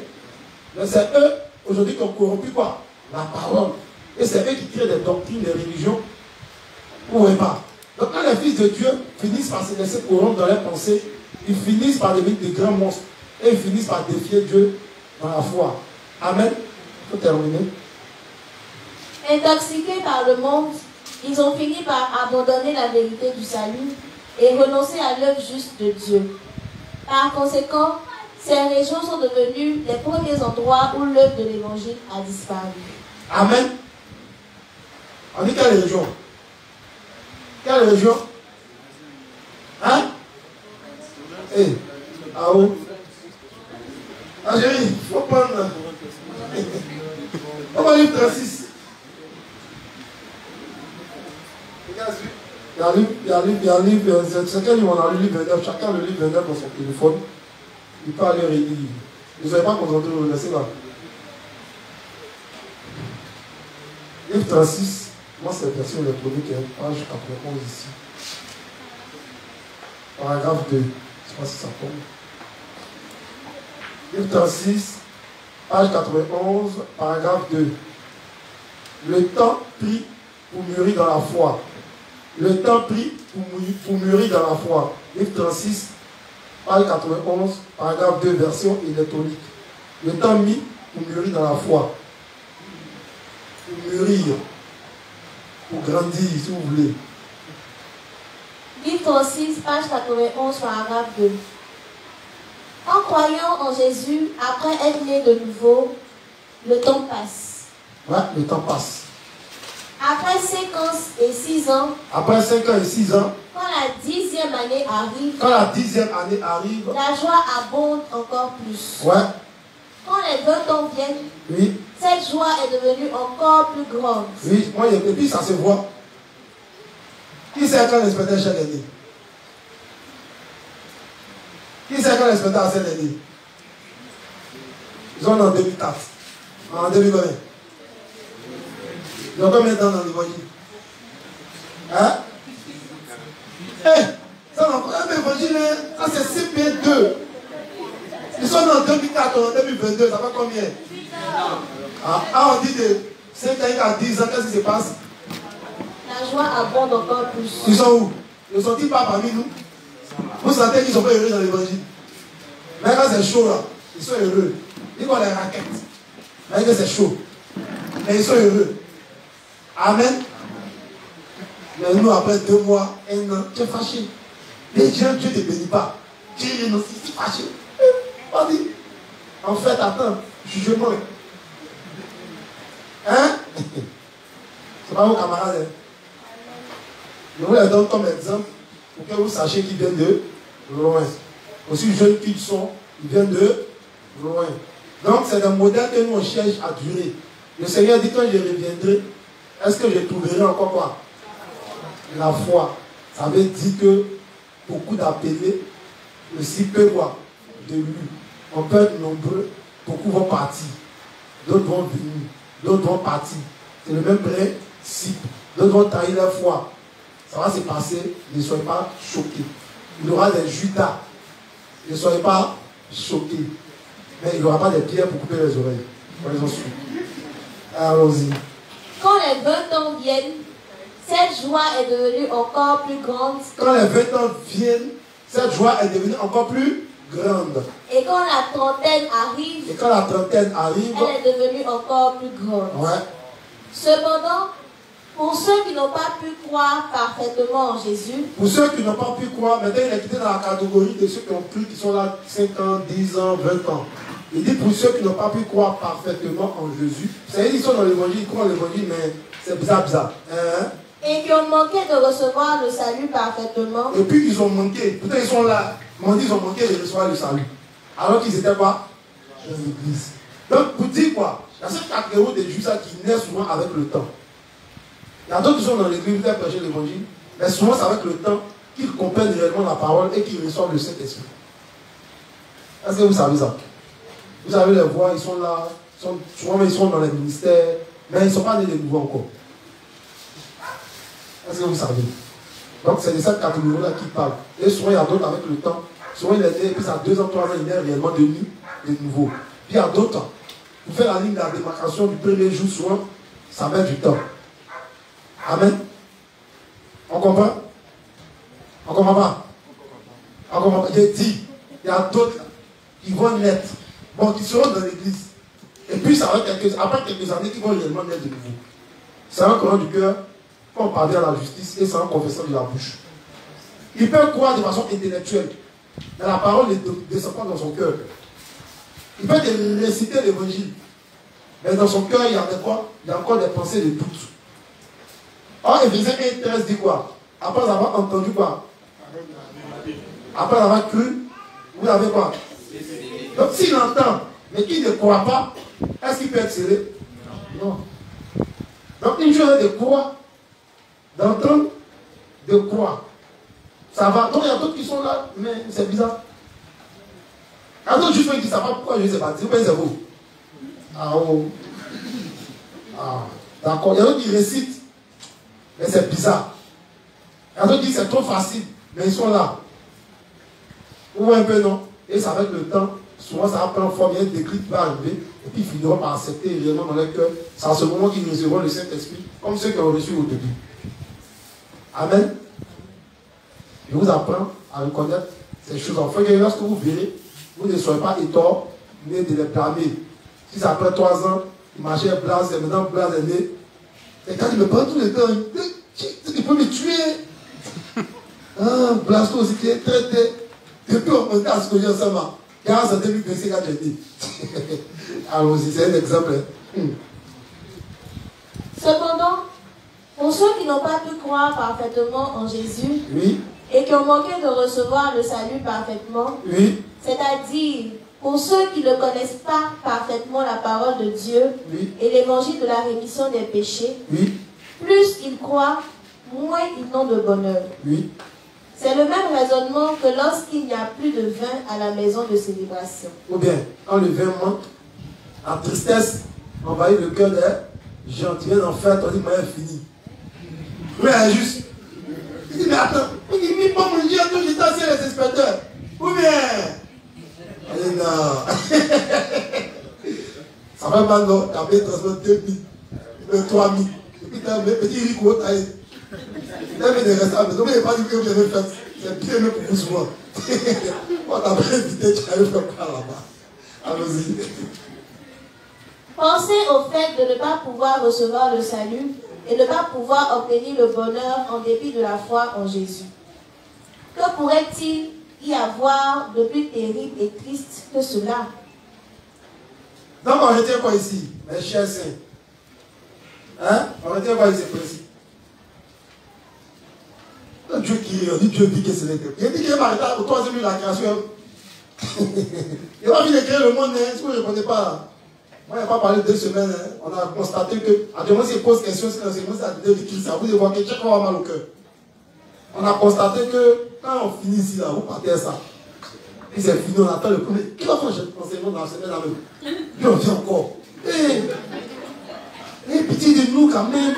Mais c'est eux, aujourd'hui, qui ont corrompu quoi? La parole. Et c'est eux qui créent des doctrines, des religions. Vous ne voyez pas? Donc quand les fils de Dieu finissent par se laisser corrompre dans leurs pensées, ils finissent par devenir des grands monstres. Et ils finissent par défier Dieu dans la foi. Amen. Il faut terminer. Intoxiqués par le monde, ils ont fini par abandonner la vérité du salut et renoncer à l'œuvre juste de Dieu. Par conséquent, ces régions sont devenues les premiers endroits où l'œuvre de l'évangile a disparu. Amen. On dit quelle région? Quelle région? Hein? Eh, ah oui. Algérie, il faut prendre. On va lire 36. Il y Il y a un livre, c'est quel livre on a le livre 29, chacun le livre 29 dans son téléphone. Il peut aller relire. Vous n'avez pas concentré, vous le laissez là. Livre 36, moi c'est la version électronique, page 91 ici. Paragraphe 2, je ne sais pas si ça tombe. Livre 36, page 91, paragraphe 2. Le temps pris pour mûrir dans la foi. Le temps pris pour mûrir dans la foi. Livre 36, page 91, paragraphe 2, version électronique. Le temps mis pour mûrir dans la foi. Pour mûrir, pour grandir, si vous voulez. Livre 36, page 91, paragraphe 2. En croyant en Jésus, après être né de nouveau, le temps passe. Ouais, le temps passe. Après 5 ans et 6 ans, Après 5 ans et 6 ans, quand la 10e année arrive, quand la 10e année arrive, la joie abonde encore plus. ouais, Quand les 20 ans viennent, oui, cette joie est devenue encore plus grande. oui, moi, et puis ça se voit. Qui sait quand l'inspecteur chaque année? Qui sait quand l'inspecteur a cette année? Ils ont en 2004. En 2000 combien? Ils ont combien de temps dans l'évangile? Hein? Ça n'a pas un évangile, ça c'est CP2. Ils sont en 2004, en 2022, ça va combien? On dit de 5 ans à 10 ans, qu'est-ce qui se passe? La joie abonde encore plus. Ils sont où? Ils ne sont-ils pas parmi nous? Vous sentez qu'ils ne sont pas heureux dans l'évangile? Mais quand c'est chaud là, ils sont heureux. Ils ont les raquettes. Mais quand c'est chaud, mais ils sont heureux. Amen. Mais nous, après 2 mois, 1 an, tu es fâché. Les gens, Dieu ne te bénit pas. Tu es fâché. On dit, en fait, attends, jugement. Hein? C'est pas vos camarades. Hein? Je vous les donne comme exemple pour que vous sachiez qu'ils viennent de loin. Aussi jeunes qu'ils sont, ils viennent de loin. Donc, c'est un modèle que nous on cherche à durer. Le Seigneur dit quand je reviendrai, est-ce que je trouverai encore quoi? La foi. Ça veut dire que beaucoup d'appelés, aussi peu quoi? De lui. On peut être nombreux, beaucoup vont partir. D'autres vont venir, d'autres vont partir. C'est le même principe. D'autres vont trahir leur foi. Ça va se passer, ne soyez pas choqués. Il y aura des Judas. Ne soyez pas choqués. Mais il n'y aura pas de pierres pour couper les oreilles. Voyons ensuite. Allons-y. Quand les 20 ans viennent, cette joie est devenue encore plus grande. Quand les 20 ans viennent, cette joie est devenue encore plus grande. Et quand la trentaine arrive, Et quand la trentaine arrive, elle est devenue encore plus grande. ouais. Cependant, pour ceux qui n'ont pas pu croire parfaitement en Jésus, Pour ceux qui n'ont pas pu croire, maintenant il est quitté dans la catégorie de ceux qui ont cru, qui sont là 5 ans, 10 ans, 20 ans. Il dit pour ceux qui n'ont pas pu croire parfaitement en Jésus, c'est-à-dire qu'ils sont dans l'évangile, ils croient en l'évangile, mais c'est bizarre. Hein? et qui ont manqué de recevoir le salut parfaitement, Et puis ils ont manqué, peut-être ils sont là, ils ont manqué de recevoir le salut. Alors qu'ils étaient pas dans l'église. Donc pour dire quoi? Il y a cette catégorie de juifs qui naissent souvent avec le temps. Il y a d'autres qui sont dans l'église, qui prêcher l'évangile, mais souvent c'est avec le temps qu'ils comprennent réellement la parole et qu'ils reçoivent le Saint-Esprit. Est-ce que vous savez ça? Vous savez les voix, ils sont là, souvent ils sont dans les ministères, mais ils ne sont pas nés de nouveau encore. Est-ce que vous savez? Donc c'est de cette catégorie-là qui parle. Et souvent il y a d'autres avec le temps. Souvent il est né, et puis ça a 2 ans, 3 ans, il est réellement de nouveau. Puis il y a d'autres. Pour faire la ligne de la démarcation du premier jour, souvent, ça met du temps. Amen. On comprend? On comprend pas? On comprend pas. J'ai dit, il y a d'autres qui vont naître, bon, qui seront dans l'église. Et puis ça va après quelques années, qui vont réellement naître de nouveau. C'est un courant du cœur, quand on parvient à la justice, et c'est un confesseur de la bouche. Il peut croire de façon intellectuelle, mais la parole ne descend pas dans son cœur. Il peut réciter l'évangile, mais dans son cœur, il y a de quoi? Il y a encore des pensées de doute. Or, Éphésiens 1:13 dit quoi? Après avoir entendu quoi? Après avoir cru, vous avez quoi? Donc s'il entend, mais qu'il ne croit pas, est-ce qu'il peut être scellé? Non. Donc une chose est de croire, d'entendre, de croix. Ça va. Donc il y a d'autres qui sont là, mais c'est bizarre. Il y a d'autres juste qui ne savent pas pourquoi Jésus est baptisé. Vous c'est vous. Ah oh. Ah, d'accord. Il y a d'autres qui récitent, mais c'est bizarre. Il y a d'autres qui disent c'est trop facile, mais ils sont là. Ou un peu non. Et ça va être le temps. Souvent ça va prendre forme, il y a un déclic qui va arriver, et puis ils finiront par accepter réellement dans leur cœur. C'est à ce moment qu'ils recevront le Saint-Esprit, comme ceux qui ont reçu au début. Amen. Je vous apprends à reconnaître ces choses. Enfin, lorsque vous verrez, vous ne soyez pas étonnés de les blâmer. Si ça après 3 ans, il marchait Blas, et maintenant Blas est né. Et quand il me prend tout le temps, il peut me tuer. Ah, Blas, toi aussi, tu es traité. Depuis on est à ce que j'ai ensemble. Grâce à 2025, quand j'ai dit. Allons-y, c'est un exemple. Cependant, pour ceux qui n'ont pas pu croire parfaitement en Jésus, oui, et qui ont manqué de recevoir le salut parfaitement, oui, c'est-à-dire pour ceux qui ne connaissent pas parfaitement la parole de Dieu, oui, et l'évangile de la rémission des péchés, oui, plus ils croient, moins ils n'ont de bonheur. oui. C'est le même raisonnement que lorsqu'il n'y a plus de vin à la maison de célébration. Ou bien, quand le vin manque, la tristesse envahit le cœur des gens. Tu viens d'en faire, ton dit, moi, fini. Oui, juste. Il dit, mais attends, il dit, mais pas mon Dieu, j'étais assis les inspecteurs. Ou bien, allez, non. Ça va mal, non? Tu as bien transporté 2000, 3000. Et puis, tu as un petit rico, tu as même des restaurants, mais donc il n'est pas dit que vous avez fait. C'est bien même pour vous souvent. On t'a pas invité, tu allais faire quoi là-bas? Allons-y. Pensez au fait de ne pas pouvoir recevoir le salut et de ne pas pouvoir obtenir le bonheur en dépit de la foi en Jésus. Que pourrait-il y avoir de plus terrible et triste que cela? Donc on retient quoi ici, mes chers saints? Hein? On retient quoi ici, précis? Dieu qui dit, Dieu dit que c'est l'éternel. Il dit qu'il est marital au 3e jour de la création. Il a envie de créer le monde, est-ce que vous ne répondez pas? Moi, il n'y a pas parlé de 2 semaines. Hein. On a constaté que, à du moment s'il pose question, c'est l'enseignement, c'est la vidéo de Christ. Vous devez que chaque fois, on a mal au cœur. On a constaté que, quand on finit ici, là, vous partez à ça. Et c'est fini, on attend le premier. Qui va faire l'enseignement dans la semaine là même? Puis on vient encore. Et pitié de nous quand même.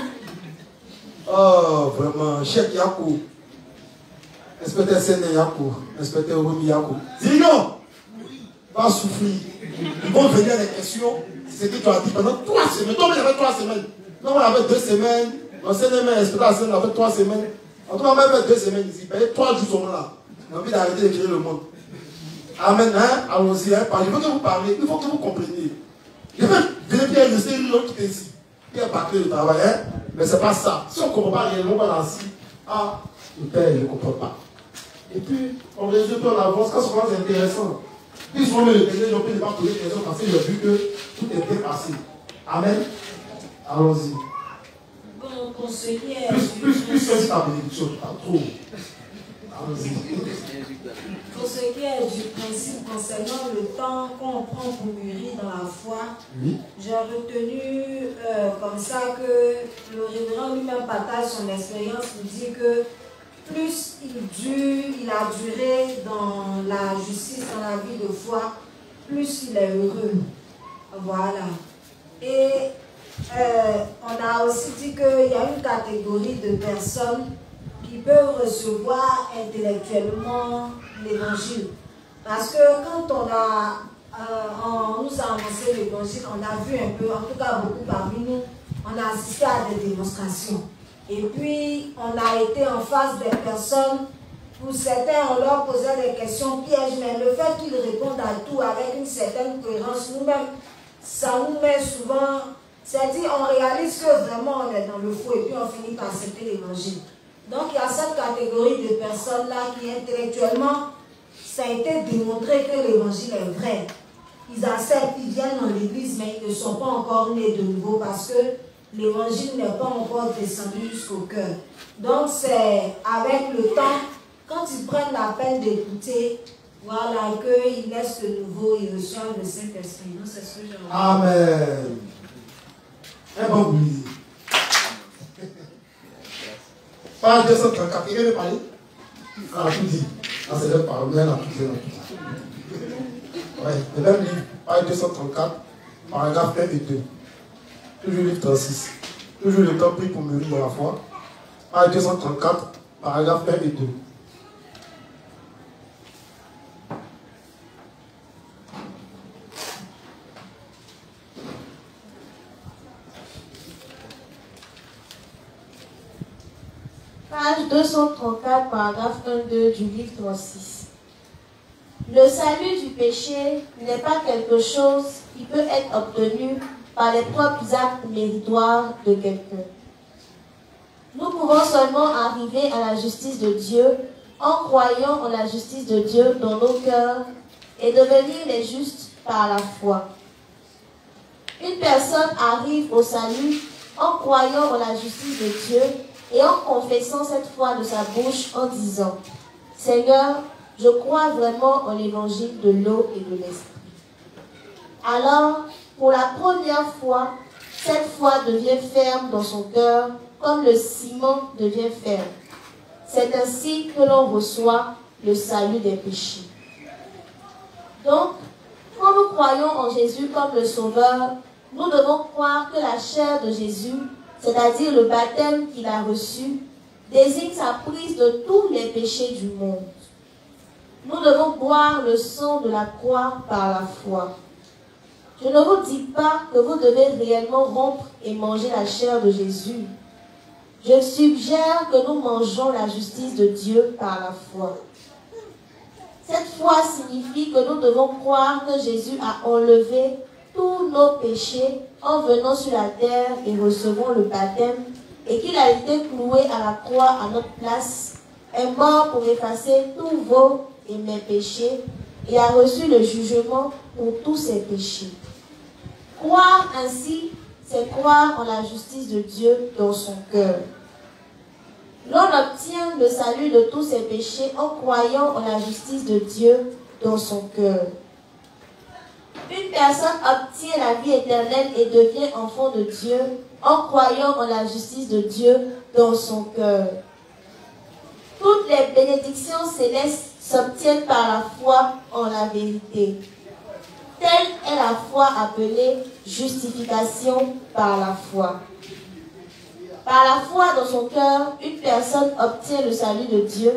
Oh, vraiment, Cheikh Yakou. Inspecteur Séné Yakou. Inspecteur Rumi Yakou. Dis non! Va souffrir. Ils vont venir à des questions. C'est ce que tu as dit pendant 3 semaines. Donc, il y avait 3 semaines. Non, on avait 2 semaines. L'enseignant, inspecteur Séné, on avait 3 semaines. En tout cas, on avait 2 semaines ici. Il y avait 3 jours seulement là. On a envie d'arrêter de créer le monde. Amen, hein? Allons-y, hein? Je veux que vous parliez. Il faut que vous compreniez. Je vais venir rester l'autre qui est ici. Qui a bâclé le travail, hein? Mais ce n'est pas ça. Si on ne comprend pas réellement, on va lancer. Ah, le père, il ne comprend pas. Et puis, on résume, on avance. Quand ça commence, c'est intéressant. Puis, souvent, le dernier, on peut ne pas poser des questions parce que j'ai vu que tout est bien passé. Amen. Allons-y. Bon, pour ce qui est. Plus c'est ta bénédiction, pas trop. Allons-y. Pour ce qui est du principe concernant le temps qu'on prend pour mûrir dans la foi, Oui. j'ai retenu comme ça que le révérend lui-même partage son expérience. Il dit que plus il a duré dans la justice, dans la vie de foi, plus il est heureux. Voilà. Et on a aussi dit qu'il y a une catégorie de personnes qui peuvent recevoir intellectuellement l'évangile. Parce que quand on nous a annoncé l'évangile, on a vu un peu, en tout cas beaucoup parmi nous, on a assisté à des démonstrations. Et puis, on a été en face des personnes, pour certains, on leur posait des questions pièges, mais le fait qu'ils répondent à tout avec une certaine cohérence, nous-mêmes, ça nous met souvent, c'est-à-dire on réalise que vraiment on est dans le faux et puis on finit par accepter l'évangile. Donc il y a cette catégorie de personnes-là qui intellectuellement, ça a été démontré que l'évangile est vrai. Ils acceptent, ils viennent dans l'église, mais ils ne sont pas encore nés de nouveau parce que l'évangile n'est pas encore descendu jusqu'au cœur. Donc c'est avec le temps, quand ils prennent la peine d'écouter, voilà, qu'ils naissent de nouveau, ils reçoivent le Saint-Esprit. Non, c'est ce que j'ai envie. Amen. Un bon bruit. Page 234, il vient de parler. On a tout dit. Dans ces deux paroles, on a tout dit. Ouais, le même livre, page 234, paragraphe 1 et 2. Toujours livre 36. Toujours le temps pris pour mûrir dans la foi. Page 234, paragraphe 1 et 2. Page 234, paragraphe 1-2 du livre 36. Le salut du péché n'est pas quelque chose qui peut être obtenu par les propres actes méritoires de quelqu'un. Nous pouvons seulement arriver à la justice de Dieu en croyant en la justice de Dieu dans nos cœurs et devenir les justes par la foi. Une personne arrive au salut en croyant en la justice de Dieu et en confessant cette foi de sa bouche en disant « Seigneur, je crois vraiment en l'évangile de l'eau et de l'esprit. » Alors, pour la première fois, cette foi devient ferme dans son cœur comme le ciment devient ferme. C'est ainsi que l'on reçoit le salut des péchés. Donc, quand nous croyons en Jésus comme le Sauveur, nous devons croire que la chair de Jésus, c'est-à-dire le baptême qu'il a reçu, désigne sa prise de tous les péchés du monde. Nous devons boire le sang de la croix par la foi. Je ne vous dis pas que vous devez réellement rompre et manger la chair de Jésus. Je suggère que nous mangeons la justice de Dieu par la foi. Cette foi signifie que nous devons croire que Jésus a enlevé tous nos péchés en venant sur la terre et recevant le baptême, et qu'il a été cloué à la croix à notre place, est mort pour effacer tous vos et mes péchés, et a reçu le jugement pour tous ses péchés. Croire ainsi, c'est croire en la justice de Dieu dans son cœur. L'on obtient le salut de tous ses péchés en croyant en la justice de Dieu dans son cœur. Une personne obtient la vie éternelle et devient enfant de Dieu en croyant en la justice de Dieu dans son cœur. Toutes les bénédictions célestes s'obtiennent par la foi en la vérité. Telle est la foi appelée justification par la foi. Par la foi dans son cœur, une personne obtient le salut de Dieu,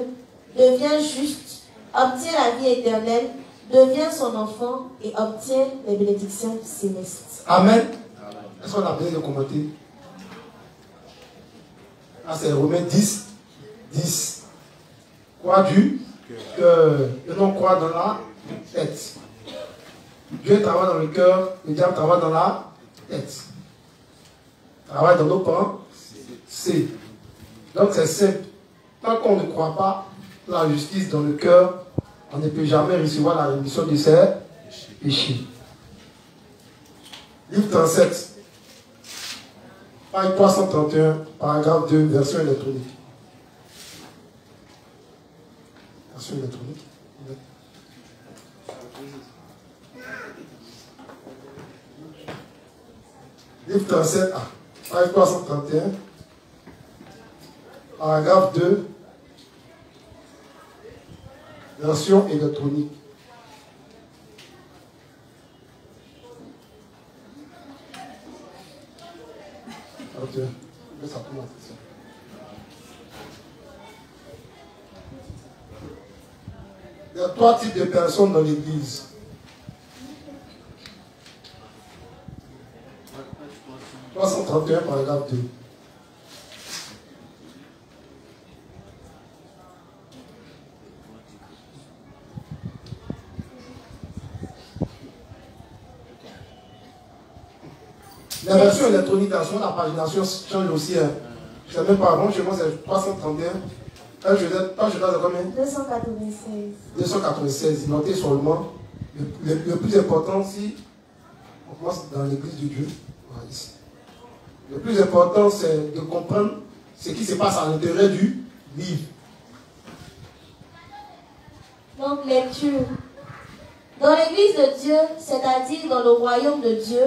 devient juste, obtient la vie éternelle, devient son enfant et obtient les bénédictions célestes. Amen. Est-ce qu'on a besoin de commenter? Ah, c'est Romains 10, 10. Croire du cœur, et non croire dans la tête. Dieu travaille dans le cœur, le diable travaille dans la tête. Travaille dans nos pensées. Donc c'est simple. Tant qu'on ne croit pas la justice dans le cœur, on ne peut jamais recevoir la rémission de ses péchés. Livre 37, page 331, paragraphe 2, version électronique. Version électronique. Livre 37, page 331, paragraphe 2, version électronique. Ok, ça commence. Il y a 3 types de personnes dans l'église. « 331, paragraphe 2. La version électronique, la pagination change aussi. Hein. Je ne sais même pas, avant, chez moi c'est 331. Quand je dois combien? 296. 296. Notez seulement. Le plus important, si on commence dans l'église de Dieu, voilà, ici. Le plus important, c'est de comprendre ce qui se passe à l'intérieur du livre. Donc, lecture. Dans l'église de Dieu, c'est-à-dire dans le royaume de Dieu,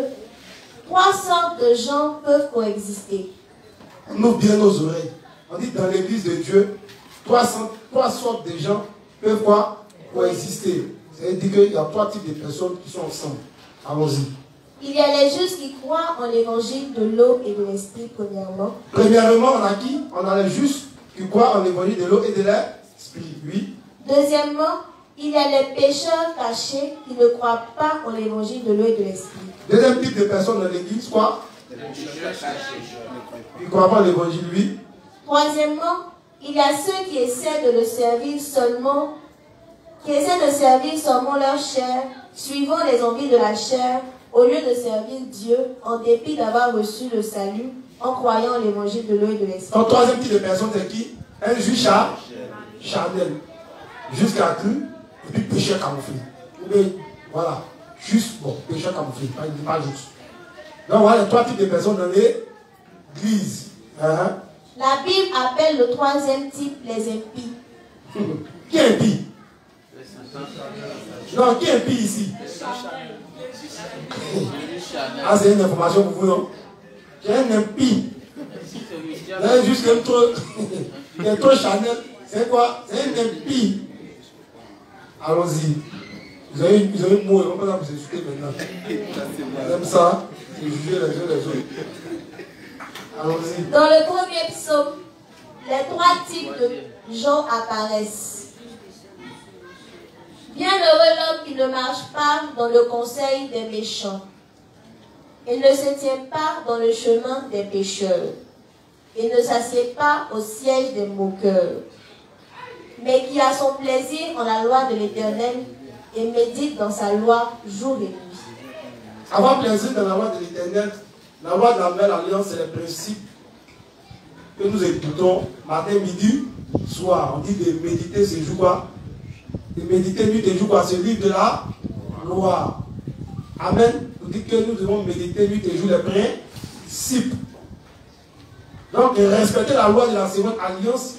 3 sortes de gens peuvent coexister. On ouvre bien nos oreilles. On dit dans l'église de Dieu, trois sortes de gens peuvent quoi? Coexister. C'est-à-dire qu'il y a 3 types de personnes qui sont ensemble. Allons-y. Il y a les justes qui croient en l'évangile de l'eau et de l'esprit, premièrement. Premièrement, on a qui? On a les justes qui croient en l'évangile de l'eau et de l'esprit. Oui. Deuxièmement, il y a les pécheurs cachés qui ne croient pas en l'évangile de l'eau et de l'esprit. Deuxième type de personnes dans l'église, quoi? Qui ne croient pas en l'évangile, oui. Troisièmement, il y a ceux qui essaient de servir seulement leur chair, suivant les envies de la chair, au lieu de servir Dieu, en dépit d'avoir reçu le salut, en croyant en l'évangile de l'eau et de l'esprit. Le troisième type de personne, c'est qui? Un juge charnel. Jusqu'à cru, et puis péché camouflé. Mais, voilà. Juste, bon, péché camouflé, pas juste. Donc voilà les 3 types de personnes dans l'église. La Bible appelle le troisième type les impies. Qui est impie? Non, qui est impie ici? Ah, c'est une information pour vous, non? J'ai un impie. Là, juste qu'il est trop Chanel. C'est quoi? C'est un impie. Allons-y. Vous avez un mot, on va vous expliquer maintenant. J'aime ça. C'est juger les uns les autres. Allons-y. Dans le premier psaume, les 3 types de gens apparaissent. Bienheureux l'homme qui ne marche pas dans le conseil des méchants et ne se tient pas dans le chemin des pécheurs et ne s'assied pas au siège des moqueurs, mais qui a son plaisir en la loi de l'Éternel et médite dans sa loi jour et nuit. Avoir plaisir dans la loi de l'Éternel, la loi de la nouvelle alliance, c'est le principe que nous écoutons matin, midi, soir. On dit de méditer ce jour quoi? De méditer nuit et jour quoi? Ce livre de la loi. Amen. On dit que nous devons méditer nuit et jour les principes. Donc, respecter la loi de la seconde alliance,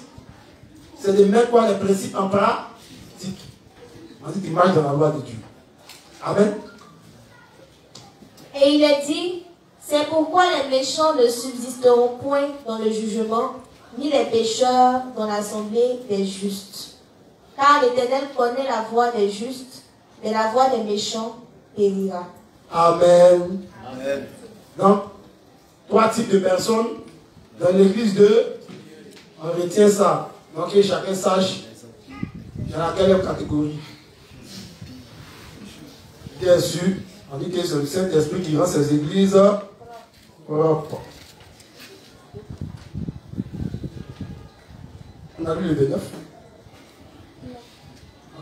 c'est de mettre quoi? Les principes en pratique. On dit qu'il marche dans la loi de Dieu. Amen. Et il est dit, c'est pourquoi les méchants ne subsisteront point dans le jugement, ni les pécheurs dans l'assemblée des justes. Car l'Éternel connaît la voie des justes, mais la voie des méchants périra. Amen. Amen. Donc, 3 types de personnes dans l'église de... On retient ça. Donc, que chacun sache dans quelle catégorie. Bien sûr, on dit que c'est le Saint-Esprit qui rend ces églises propres. On a lu le 29.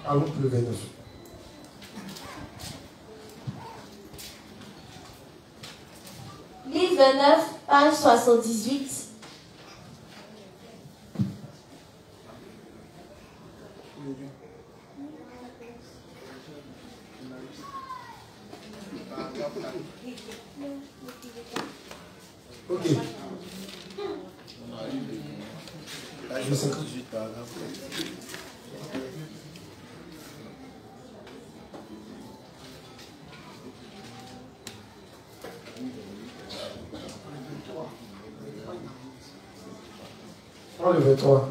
Allons pour le 29. Livre 29, page 78. Ok. Je sais. Prends le 23.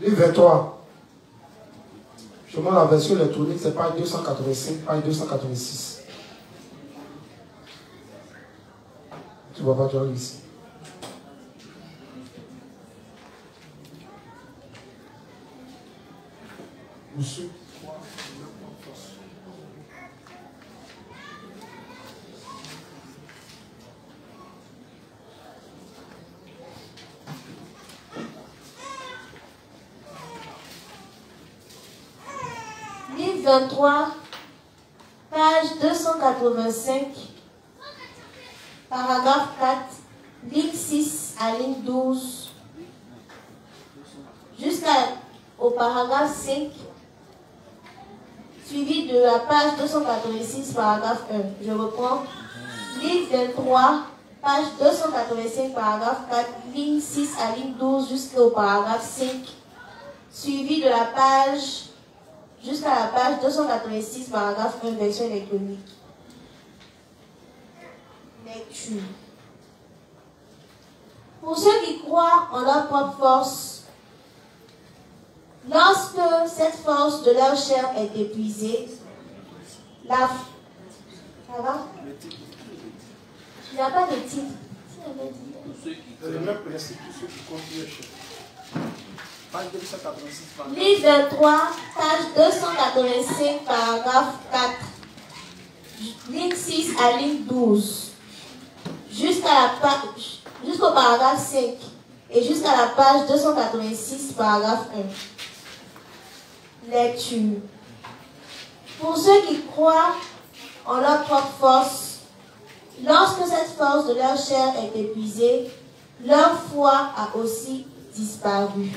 Livre 23. Je montre la version électronique, c'est page 285, page 286. Tu vois pas, tu arrives ici. Monsieur. Livre 23, page 285, paragraphe 4, ligne 6 à ligne 12, jusqu'au paragraphe 5, suivi de la page 286, paragraphe 1. Je reprends. Livre 23, page 285, paragraphe 4, ligne 6 à ligne 12, jusqu'au paragraphe 5, suivi de la page jusqu'à la page 286, paragraphe 1, version électronique. Lecture. Pour ceux qui croient en leur propre force, lorsque cette force de leur chair est épuisée, ça va? Il n'y a pas de titre. C'est le même principe que ceux qui continuent chez. Livre 23, page 285, paragraphe 4, ligne 6 à ligne 12, jusqu'au paragraphe 5 et jusqu'à la page 286, paragraphe 1. Lecture. Pour ceux qui croient en leur propre force, lorsque cette force de leur chair est épuisée, leur foi a aussi disparu.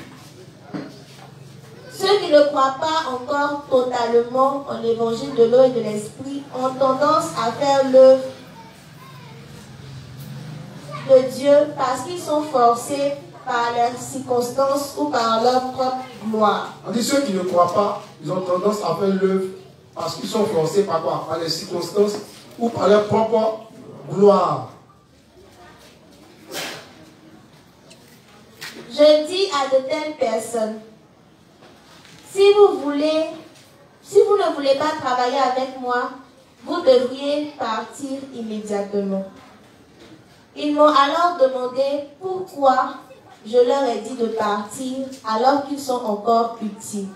Ceux qui ne croient pas encore totalement en l'évangile de l'eau et de l'esprit ont tendance à faire l'œuvre de Dieu parce qu'ils sont forcés par leurs circonstances ou par leur propre gloire. On dit ceux qui ne croient pas, ils ont tendance à faire l'œuvre parce qu'ils sont forcés par quoi? Par les circonstances ou par leur propre gloire. Je dis à de telles personnes, si vous ne voulez pas travailler avec moi, vous devriez partir immédiatement. Ils m'ont alors demandé pourquoi je leur ai dit de partir alors qu'ils sont encore utiles.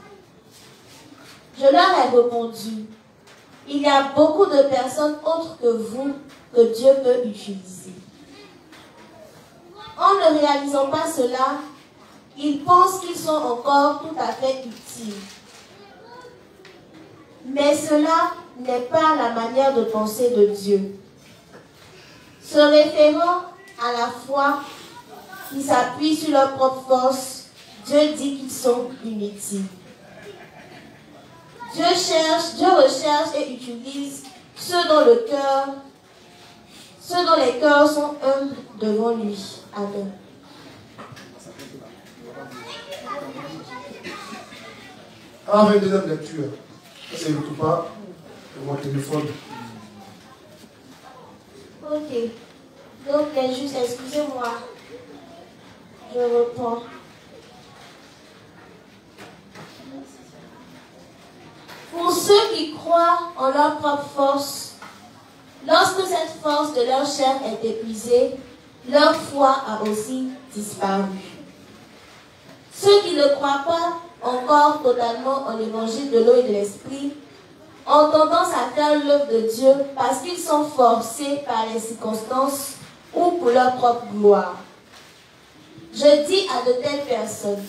Je leur ai répondu, il y a beaucoup de personnes autres que vous que Dieu peut utiliser. En ne réalisant pas cela, ils pensent qu'ils sont encore tout à fait utiles. Mais cela n'est pas la manière de penser de Dieu. Se référant à la foi qui s'appuie sur leur propre force, Dieu dit qu'ils sont inutiles. Dieu recherche et utilise ceux dont les cœurs sont humbles devant lui. Amen. On va faire une deuxième lecture. C'est tout pas de mon téléphone. Ok. Donc, les justes, excusez-moi. Je reprends. Pour ceux qui croient en leur propre force, lorsque cette force de leur chair est épuisée, leur foi a aussi disparu. Ceux qui ne croient pas encore totalement en l'évangile de l'eau et de l'esprit ont tendance à faire l'œuvre de Dieu parce qu'ils sont forcés par les circonstances ou pour leur propre gloire. Je dis à de telles personnes,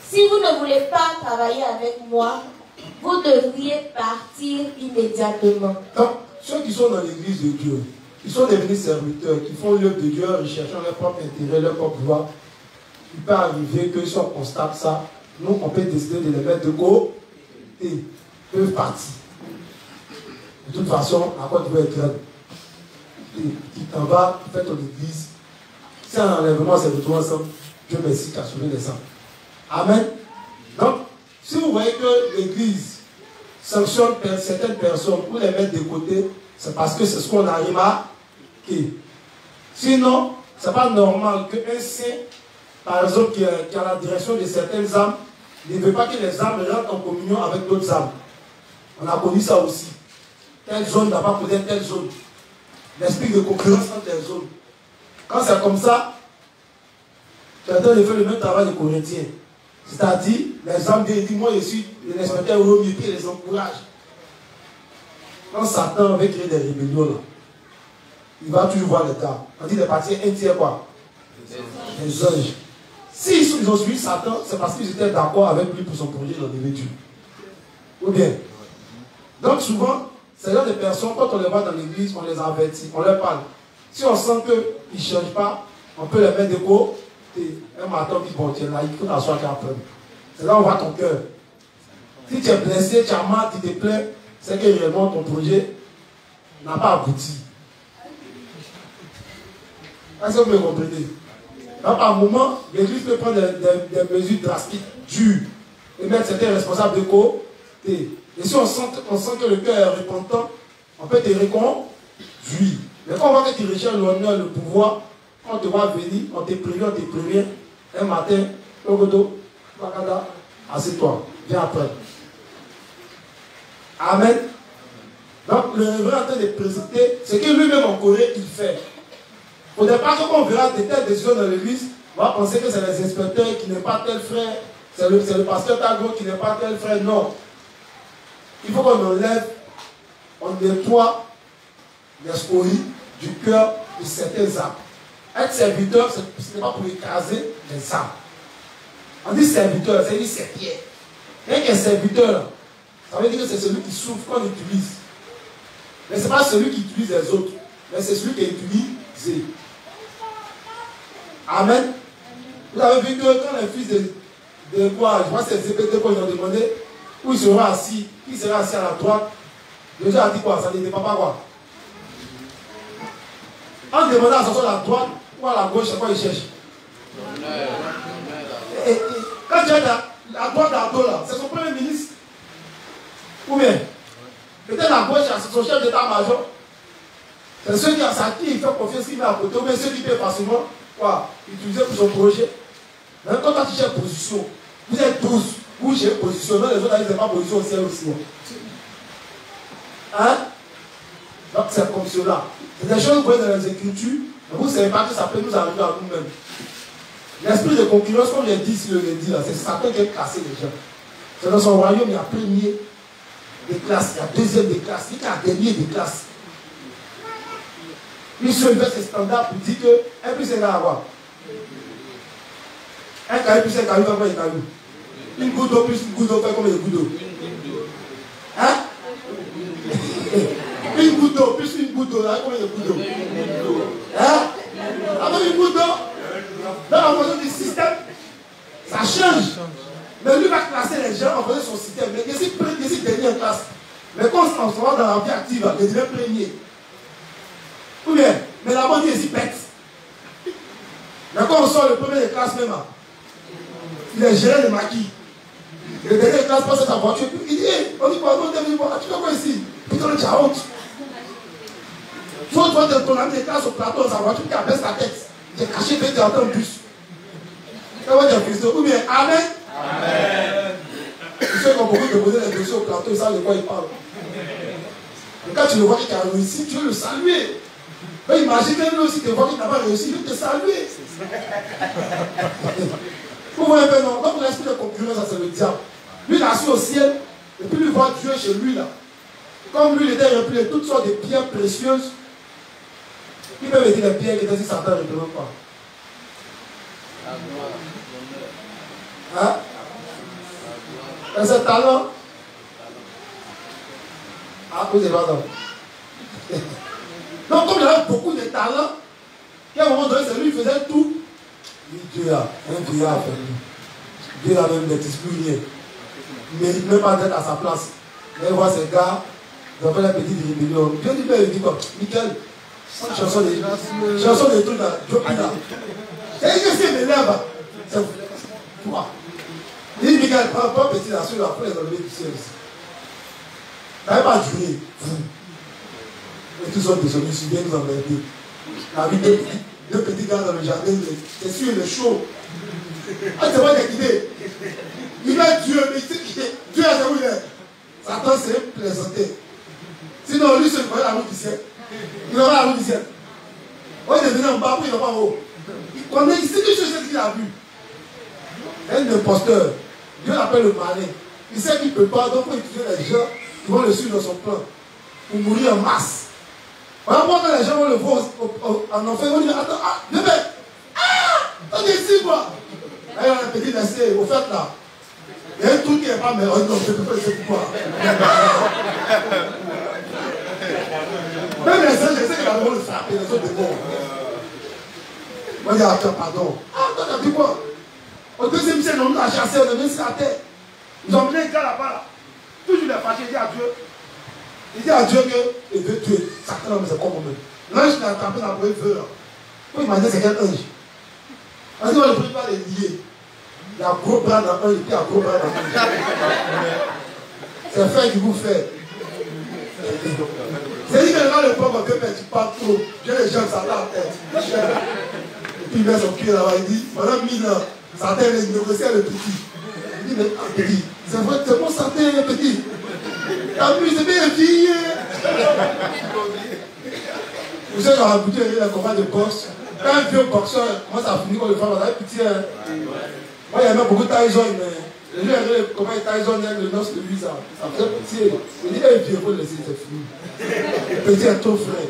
si vous ne voulez pas travailler avec moi, vous devriez partir immédiatement. Donc, ceux qui sont dans l'église de Dieu, ils sont devenus serviteurs, qui font l'œuvre de Dieu en recherchant leur propre intérêt, leur propre gloire. Il peut arriver que si on constate ça, nous, on peut décider de les mettre de côté et ils peuvent partir. De toute façon, la côte doit être grande. Tu t'en vas, tu fais ton église. Si un enlèvement s'est retrouvé ensemble, Dieu merci qu'à sauver les âmes. Amen. Donc, si vous voyez que l'église sanctionne certaines personnes pour les mettre de côté, c'est parce que c'est ce qu'on a remarqué. Sinon, ce n'est pas normal qu'un saint, par exemple, qui a la direction de certaines âmes, ne veut pas que les âmes rentrent en communion avec d'autres âmes. On a connu ça aussi. Telle zone n'a pas posé telle zone. L'esprit de concurrence entre les zones. Quand c'est comme ça, certains font le même travail des Corinthiens. C'est-à-dire, les âmes disent, moi je suis l'inspecteur au mieux, et les encourage. Quand Satan veut créer des rébellions, là, il va toujours voir les gars. On dit les parties entières quoi? Les anges. S'ils ont suivi Satan, c'est parce qu'ils étaient d'accord avec lui pour son projet d'enlever Dieu. Ou bien. Donc souvent, c'est là des personnes, quand on les voit dans l'église, on les avertit, on leur parle. Si on sent qu'ils ne changent pas, on peut les mettre de côté. Un matin, on dit, bon, tu es là, il faut t'asseoir qu'après. C'est là où on voit ton cœur. Si tu es blessé, tu as mal, tu te plains, c'est que réellement ton projet n'a pas abouti. Est-ce que vous me comprenez? Donc, par moment, l'église peut prendre des mesures drastiques, dures. et mettre certains responsables de côté. Et si on sent que le cœur est repentant, on peut te reconduire. Mais quand on voit que tu recherches l'honneur, le pouvoir, quand on te voit venir, on te prévient, un matin, Ogodo, Bakada, assieds-toi, viens après. Amen. Donc le révérend est en train de présenter ce que lui-même en Corée il fait. Au départ, quand on verra des telles décisions dans l'église, on va penser que c'est les inspecteurs qui n'est pas tel frère, c'est le pasteur Tago qui n'est pas tel frère. Non. Il faut qu'on enlève, on nettoie les scories du cœur de certains âmes. Être serviteur, ce n'est pas pour écraser les âmes. On dit serviteur, c'est-à-dire c'est Pierre. Et qu'un serviteur, ça veut dire que c'est celui qui souffre qu'on utilise. Mais ce n'est pas celui qui utilise les autres, mais c'est celui qui est utilisé. Amen. Vous avez vu que quand les fils de quoi, je vois ces Zébédée quand ils ont demandé où il sera assis, qui sera assis à la droite, Jésus a dit quoi? Ça ne dépend pas quoi. En demandant à s'asseoir à la droite ou à la gauche, c'est quoi il cherche? Et quand tu es à la droite d'Ardo là, c'est son premier ministre. Ou bien, peut-être la gauche, c'est son chef d'état-major. C'est ceux qui à qui il fait confiance, qui met à côté, ou bien ceux qui peuvent facilement utiliser pour son projet. Même quand tu cherches position, vous êtes 12, vous cherchez position, non, les autres ils n'ont pas position au ciel aussi. Hein? Donc c'est comme cela. C'est des choses que vous voyez dans les Écritures, mais vous ne savez pas que ça peut nous arriver à nous-mêmes. L'esprit de concurrence, comme je l'ai dit sur le lundi, c'est Satan qui a cassé les gens. C'est dans son royaume, il y a premier des classes, il y a deuxième des classes, il y a dernier des classes. Lui seul fait ses standards pour dire que 1 plus 1 à avoir. Un caillou plus un caillou fait comme un caillou. Une goutte d'eau plus une goutte d'eau fait comme une goutte d'eau. Hein? Une goutte d'eau plus une goutte d'eau, là, comme une goutte d'eau. Hein? Avec une goutte d'eau, dans la fonction du système, ça change. Mais lui va classer les gens en fonction de son système. Mais il est dernier en classe. Mais quand on se rend dans la vie active, il devient premier. Ou bien, mais la bonne vie est si bête. Mais quand on sort le premier de classe même, il est géré de maquis. Le dernier de classe passe sa voiture, il dit, hey, on dit quoi, non, tu fais quoi ici? Putain, tu as honte. Toi, ton ami de classe au plateau, sa voiture qui abaisse la tête. J'ai caché, tu es en train de bus. Ou bien, amen. Amen. Ceux qui ont beaucoup de poser les questions au plateau, ils savent de quoi ils parlent. Et quand tu le vois qui a réussi, tu veux le saluer. Mais imagine que lui aussi te voit qu'il n'a pas réussi, il veut te saluer. Vous voyez un peu, non? Donc l'esprit de concurrence, ça c'est le diable. Lui, il a assis au ciel, et puis lui voit Dieu chez lui là. Comme lui, il était rempli de toutes sortes de pierres précieuses. Il peut me dire les pierres qui étaient si Satan ne demande pas. Hein? Et ce talent, à cause des vadons. Donc, comme il avait beaucoup de talent, qu'à un moment donné, c'est lui qui faisait tout. Dieu a un vieillard à faire. Dieu a même n'exclut rien. Il ne mérite même pas d'être à sa place. Mais il voit ces gars, ils ont fait la petite rébellion. Dieu il dit quoi? Michael, chanson des trucs là, Dieu là. Et il dit, m'élève. C'est toi. Il dit, Michael, prends pas petit là, sur la foule, les enlever du ciel ici. Ça n'a pas duré. Et tous sont descendus, si bien nous emmerder. Avec deux petits gars dans le jardin, c'est sûr, il est chaud. Ah, c'est pas des idées. Il est Dieu, mais Dieu a où il est. Satan s'est plaisanté. Sinon, lui, se voyait la route du ciel. Il aura la route du ciel. On est venu en bas, puis il va pas en haut. Il connaît, il sait quelque chose qu'il a vu. Un imposteur. Dieu l'appelle le malin. Il sait qu'il ne peut pas, donc il faut utiliser les gens qui vont le suivre dans son plan. Pour mourir en masse. Voilà pourquoi quand les gens vont le voir en enfer, ils vont dire, attends, bébé, t'as des ici, quoi. Là, il y a un petit essai, au fait, là. Il y a un truc qui n'est pas meilleur. Non, je ne peux pas laisser pourquoi. Même les gens, je sais qu'ils vont le frapper, les autres démons. Moi, je dis, attends, pardon. Attends, t'as dit quoi? Au deuxième siècle, on nous a chassés, on est venu sur la terre. Ils ont mené un gars là-bas, là. Toujours les fâchés, il dit à Dieu. Il dit à Dieu qu'il veut tuer. Satan, mais c'est quoi moi-même? L'ange qui a attrapé la première feu, là. Vous imaginez c'est quel ange? Parce qu'on ne peut pas les lier. Il y a gros bras dans un, et puis il y a gros bras dans l'autre. C'est fait qui vous fait. C'est dit que là, le pauvre que tu parles trop. J'ai les gens, ça l'a à terre. Et puis il met son pied là-bas, il dit, madame Mina, ça t'a négocié le petit. Il dit, mais petit, c'est vrai que c'est bon, ça t'a le petit. T'as vu, c'est bien fille. Vous savez, dans la boutique, il y a un combat de boxe. Quand un vieux boxeur commence à finir comme le femme, on a un petit. Moi, il y avait beaucoup de Tyson, mais les gens avaient le combat de Tyson, il y a le noce de lui, ça faisait petit. Il dit, vieux, il faut le laisser, c'est fini. Le petit est trop frais.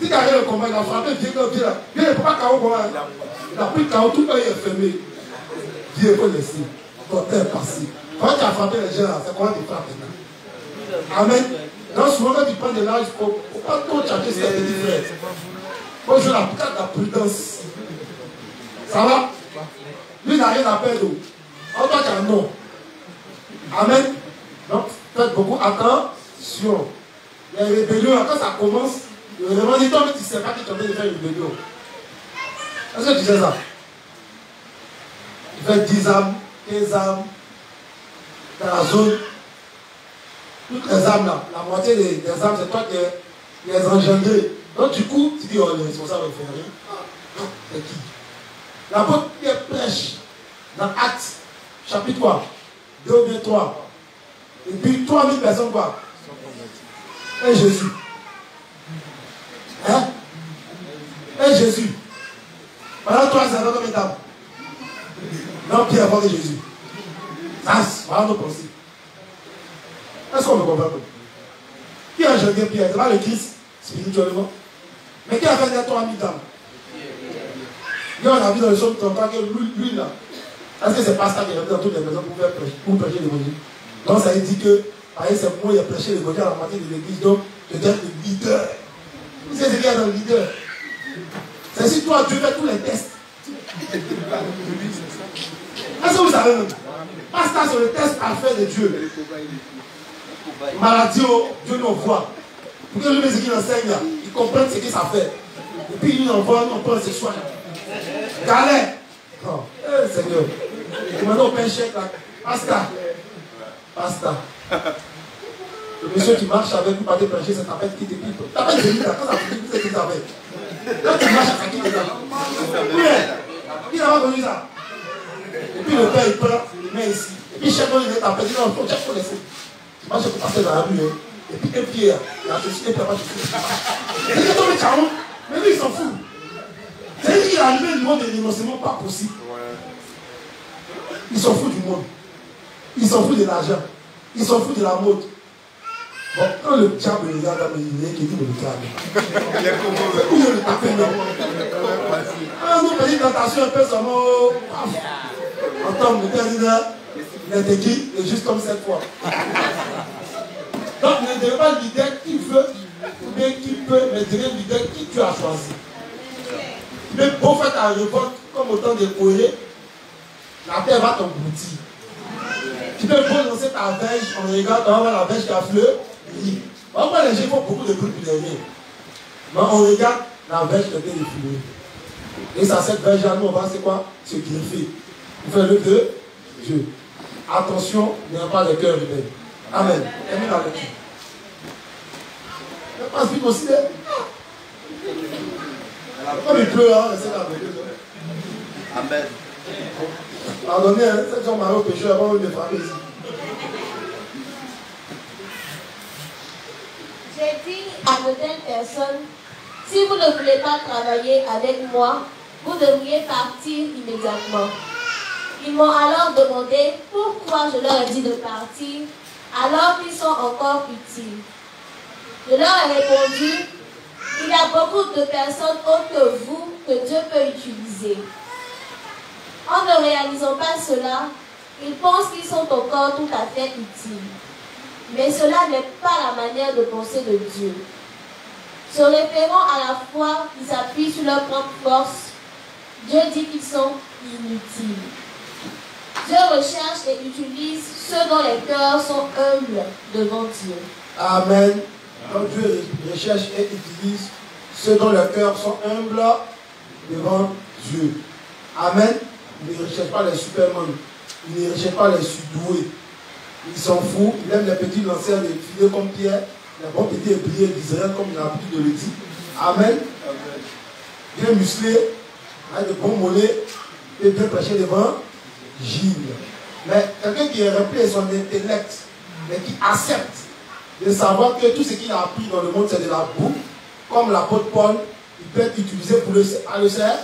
Si tu as le combat, il a frappé, vieux, vieux là. Vieux, il ne peut pas KO comment. Il a pris KO, tout l'œil est fermé. Vieux, il faut le laisser. Ton temps est passé. Quand tu as frappé les gens là, c'est comment tu frappes maintenant. Amen. Donc souvent quand tu prends de l'âge, il ne faut pas trop charger ses petits frères. Il faut jouer la carte de la prudence. Ça va? Lui n'a rien à perdre. En toi, tu as un nom. Amen. Donc, faites beaucoup attention. Les rébellions, quand ça commence, le vraiment dit, toi, mais tu ne sais pas que tu es en train de faire une rébellion. Est-ce que tu sais ça? Tu fais 10 âmes, 15 âmes, dans la zone. Toutes les âmes là, la moitié des âmes, c'est toi qui les engendrées. Donc du coup, tu dis, oh, le responsable ne fait rien. C'est qui? L'apôtre Pierre prêche dans Actes, chapitre quoi? 2 ou bien 3. Et puis 3000 personnes quoi? Et Jésus. Hein? Et Jésus. Pendant 3 ans, combien d'âmes? Non, Pierre avant Jésus. Ça, voilà nos pensées. Est-ce qu'on me comprend? Qui a engendré Pierre? C'est pas le Christ, spirituellement. Mais qui a fait des 3000 âmes? Et on a vu dans le psaume 33 que lui là, est-ce que c'est pas ça qui est rentré dans toutes les maisons pour prêcher l'évangile? Donc ça veut dire que, par exemple, c'est moi qui ai prêché l'évangile à la moitié de l'église, donc je dois être le leader. Vous savez ce qu'il y a dans le leader? C'est si toi, Dieu fait tous les tests. Est-ce que vous savez même? Parce que c'est le test parfait de Dieu. Maladie, Dieu nous voit. Pour que lui, ce qu'il enseigne là, il comprenne ce que ça fait. Et puis il nous envoie, nous on prend ce soir. Galère. Oh, Seigneur. Et maintenant on paye chèque là. Pasta. Le monsieur qui marche avec vous, pas te prêcher, ça t'appelle qui te pipe. T'appelles Denis là, quand ça fait, vous êtes qui t'appelle. Quand tu marches à qui t'es là. Oui, qui n'a pas connu ça? Et puis le père il prend, il met ici. Et puis chaque fois il t'appelle, il dit non, il faut laisser. Tu marches pour passer dans la rue, et puis un pied, il a touché, et puis pas touché. Il dit toi le charon, mais lui il s'en fout. C'est-à-dire qu'il a arrivé le monde de l'énoncement pas possible. Il s'en fout du monde. Il s'en fout de l'argent. Il s'en fout de la mode. Bon, quand le diable regarde dans mes idées, qui dit le diable. Où je le tape là? Ah non, petite tentation, un peu son mot. En tant que leader, il a été dit, et juste comme cette fois. Donc ne devez pas le leader qui veut, mais qui peut, mais devez le leader qui tu as choisi. Mais pour faire ta révolte, comme au temps des poètes, la terre va t'engloutir. Tu peux prononcer ta verge, on regarde, on va voir la verge qui a fleur. On voit les gens font beaucoup de bruit pour les rien. Mais on regarde la verge qui a été défilée. Et ça, cette verge-là, nous, on va, c'est quoi? Se greffer. Vous faites le de Dieu. Attention, il n'y a pas de cœur rebelle. Amen. Amen la lecture. Ne passe plus considérer. Comme il pleut, hein, c'est la vérité. Amen. Pardonnez, hein, ces gens marrent au péché avant de frapper ici. J'ai dit à de telles personnes, si vous ne voulez pas travailler avec moi, vous devriez partir immédiatement. Ils m'ont alors demandé pourquoi je leur ai dit de partir alors qu'ils sont encore utiles. Je leur ai répondu, il y a beaucoup de personnes autres que vous que Dieu peut utiliser. En ne réalisant pas cela, ils pensent qu'ils sont encore tout à fait utiles. Mais cela n'est pas la manière de penser de Dieu. Se référant à la foi qui s'appuie sur leur propre force, Dieu dit qu'ils sont inutiles. Dieu recherche et utilise ceux dont les cœurs sont humbles devant Dieu. Amen. Donc Dieu recherche et utilise ceux dont les cœurs sont humbles devant Dieu. Amen. Il ne recherche pas les supermen. Il ne rejette pas les surdoués. Il s'en fout. Il aime les petits lanceurs, les filets comme Pierre, les bons petits ébriers d'Israël, comme il a l'habitude de le dire. Amen. Bien musclé, avec de bons mollets, et bien prêcher devant Gilles. Mais quelqu'un qui est rempli de son intellect, mais qui accepte de savoir que tout ce qu'il a appris dans le monde, c'est de la boue, comme l'apôtre Paul, il peut être utilisé pour le servir.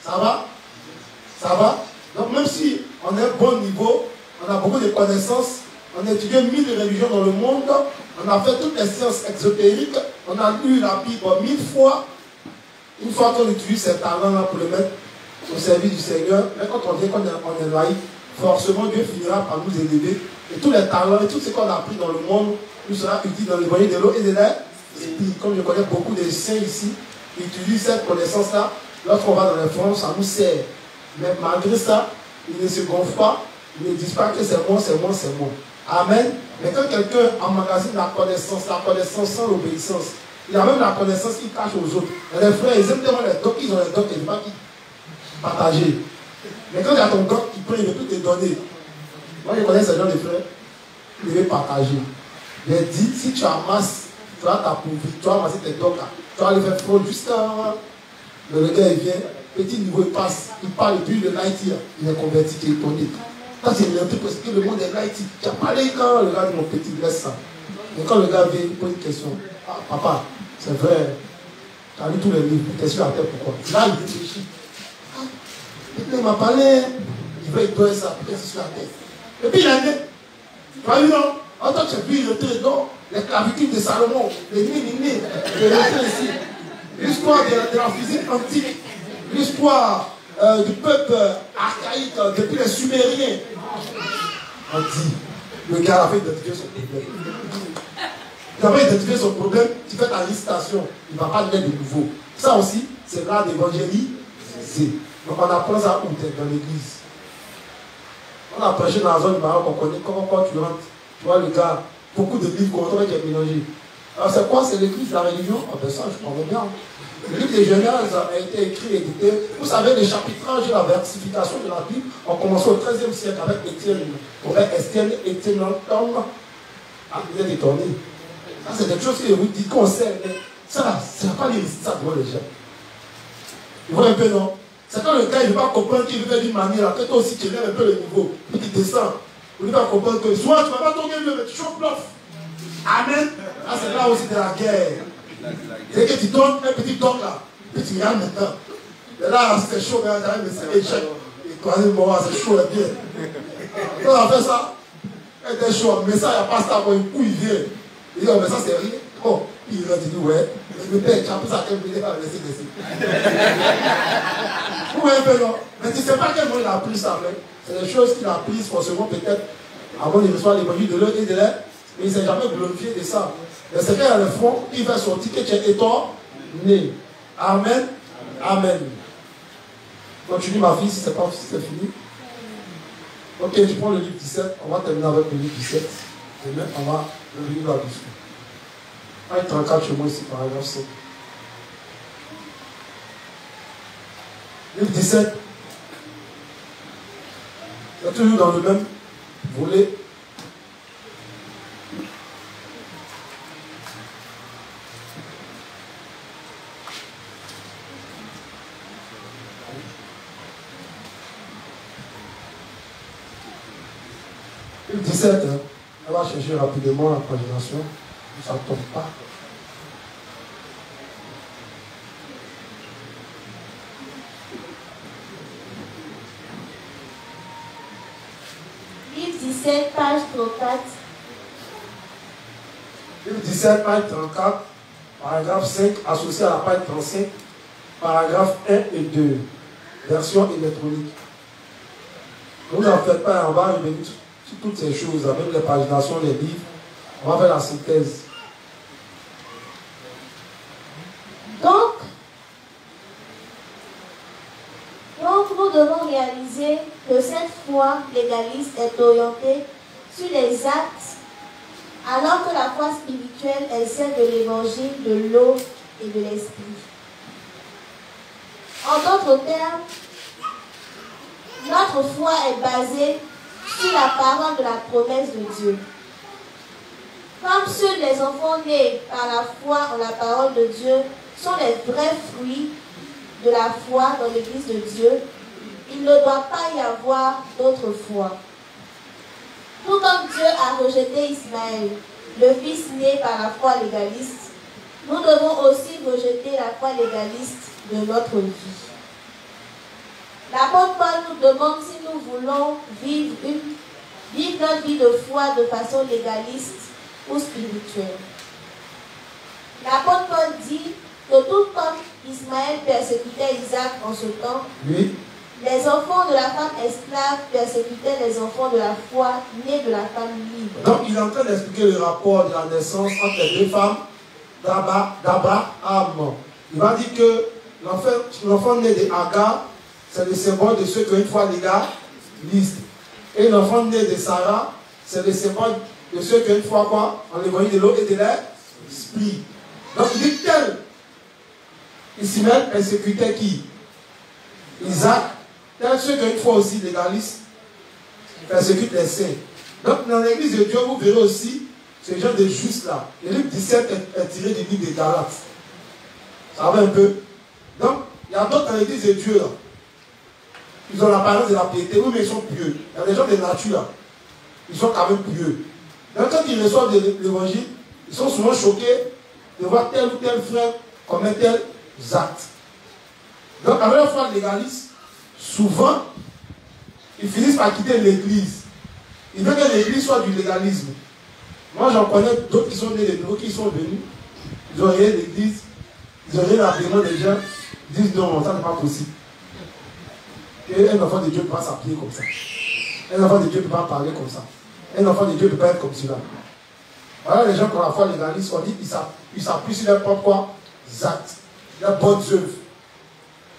Ça va? Ça va? Donc même si on est à un bon niveau, on a beaucoup de connaissances, on a étudié 1000 religions dans le monde, on a fait toutes les sciences exotériques, on a lu la Bible 1000 fois. Une fois qu'on utilise ces talents-là pour le mettre au service du Seigneur, mais quand on dit qu'on est laïque, forcément Dieu finira par nous élever. Et tous les talents et tout ce qu'on a appris dans le monde nous sera utile dans l'évangile de l'eau et de l'air. Et puis, comme je connais beaucoup de saints ici, ils utilisent cette connaissance-là. Lorsqu'on va dans les fronts, ça nous sert. Mais malgré ça, ils ne se gonflent pas. Ils ne disent pas que c'est moi, c'est moi, c'est moi. Amen. Mais quand quelqu'un emmagasine la connaissance sans l'obéissance, il a même la connaissance qu'il cache aux autres. Et les frères, ils aiment tellement les dons qu'ils ont les dons qu'ils ne veulent pas partager. Mais quand il y a ton don qui peut, il veut tout te donner. Moi, je connais ces gens de frères, ils veulent partager. Mais dis, si tu amasses, tu vas t'approuvir, tu vas amasser tes dons là, tu vas aller faire fraude jusqu'à. Le gars, il vient, petit niveau, il passe, il parle, et puis le light, il est converti, il est étonné. Ça, c'est un truc parce que le monde est light. Tu as parlé quand le gars dit mon petit, laisse ça. Et quand le gars vient, il pose une question. Ah, papa, c'est vrai, tu as lu tous les livres, tu es sur la terre, pourquoi? Là, il réfléchit. Ah, il m'a parlé, il veut étoiler ça, peut-être sur la terre. Et puis il a dit, tu as vu non? En tant que tu as vu, il retrait dans les clavitudes de Salomon, les nés, les retraits ici. L'histoire de la physique antique, l'histoire du peuple archaïque depuis les Sumériens. On dit, le gars avait identifié son problème. Il avait identifié son problème, tu fais ta législation, il ne va pas donner de nouveau. Ça aussi, c'est l'art d'évangéliser. Donc on apprend ça où tu es dans l'église. On a prêché dans la zone du Maroc, on connaît comment quand tu rentres. Tu vois le gars, beaucoup de livres qu'on qui est mélangé. Alors c'est quoi? C'est l'église, la religion? Ah ben ça, je comprends bien. Le livre des Genèse a été écrit et édité. Vous savez, le chapitrage et la versification de la Bible ont commencé au XIIIe siècle avec Étienne Lanton. Ah, vous êtes étonnés. Ça, c'est quelque chose que vous dites qu'on sait, mais ça, c'est pas les ça devant les gens. Vous voyez un peu, non? C'est quand le gars il ne veut pas comprendre qu'il veut faire d'une manière, que toi aussi tu lèves un peu le niveau, puis tu descends. Vous ne pouvez pas comprendre que soit tu ne vas pas tomber mieux, mais tu chauffes l'offre. Amen. Là, c'est là aussi de la guerre. C'est que tu donnes un petit don là, puis tu regardes maintenant. Et là, c'est chaud, mais c'est échec. Et troisième moment, c'est chaud et bien. Quand on a fait ça, elle était chaud, mais ça, il n'y a pas ça, un coup, il vient. Il dit, oh, mais ça, c'est rien. Oh, puis il a dit, ouais. Mais père, tu as pris ça, il va laisser. Vous voyez un peu, non? Mais tu ne sais pas quel moment il a pris ça, mais c'est des choses qu'il a prises forcément, peut-être, avant de recevoir l'évangile de l'eau et de l'air. Mais il ne s'est jamais glorifié de ça. Mais c'est qu'il y a le fond, il va sortir que tu es étonné. Amen. Amen. Continue ma fille si c'est fini. Ok, je prends le livre 17. On va terminer avec le livre 17. Et même on va revenir là-dessus. Page 34 chez moi ici, paragraphe 5. Livre 17. C'est toujours dans le même volet. Livre 17, hein. On va chercher rapidement la pagination. Ça ne tombe pas. Livre 17, page 34. Livre 17, page 34, paragraphe 5, associé à la page 35, paragraphe 1 et 2, version électronique. Ne vous en faites pas, on va revenir sur toutes ces choses, même les paginations, les livres. On va faire la synthèse. Donc, nous devons réaliser que cette foi légaliste est orientée sur les actes, alors que la foi spirituelle est celle de l'évangile, de l'eau et de l'esprit. En d'autres termes, Notre foi est basée sur la parole de la promesse de Dieu. Comme ceux des enfants nés par la foi en la parole de Dieu sont les vrais fruits de la foi dans l'Église de Dieu, il ne doit pas y avoir d'autre foi. Tout comme Dieu a rejeté Ismaël, le fils né par la foi légaliste, nous devons aussi rejeter la foi légaliste de notre vie. L'apôtre Paul nous demande si nous voulons vivre notre vie de foi de façon légaliste ou spirituelle. L'apôtre Paul dit que tout comme Ismaël persécutait Isaac en ce temps, oui, les enfants de la femme esclave persécutaient les enfants de la foi nés de la femme libre. Donc il est en train d'expliquer le rapport de la naissance entre les deux femmes d'Abraham. Il va dire que l'enfant né de Agar, c'est le symbole de ceux qui ont une foi légaliste. Et l'enfant né de Sarah, c'est le symbole de ceux qui ont une foi quoi? En l'évangile de l'eau et de l'esprit. Donc il dit tel Ismaël persécutait qui? Isaac. Tel ceux qui ont une foi aussi légaliste persécutent les saints. Donc dans l'église de Dieu, vous verrez aussi ce genre de juste là. Le livre 17 est tiré du livre des Galates. Ça va un peu. Donc il y a d'autres dans l'église de Dieu là. Ils ont l'apparence de la piété, oui, mais ils sont pieux. Il y a des gens de nature là. Ils sont quand même pieux. Donc quand ils reçoivent l'évangile, ils sont souvent choqués de voir tel ou tel frère commettre tel acte. Donc avec la foi légaliste, souvent, ils finissent par quitter l'église. Ils veulent que l'église soit du légalisme. Moi j'en connais d'autres qui sont nés de nouveau, qui sont venus, ils ont rien l'église, ils ont rien l'agrément des gens, ils disent non, ça n'est pas possible. Un enfant de Dieu ne peut pas s'appuyer comme ça. Un enfant de Dieu ne peut pas parler comme ça. Un enfant de Dieu ne peut pas être comme cela. Voilà les gens qui ont la foi légaliste, on dit qu'ils s'appuient sur leurs propres actes, leurs bonnes œuvres.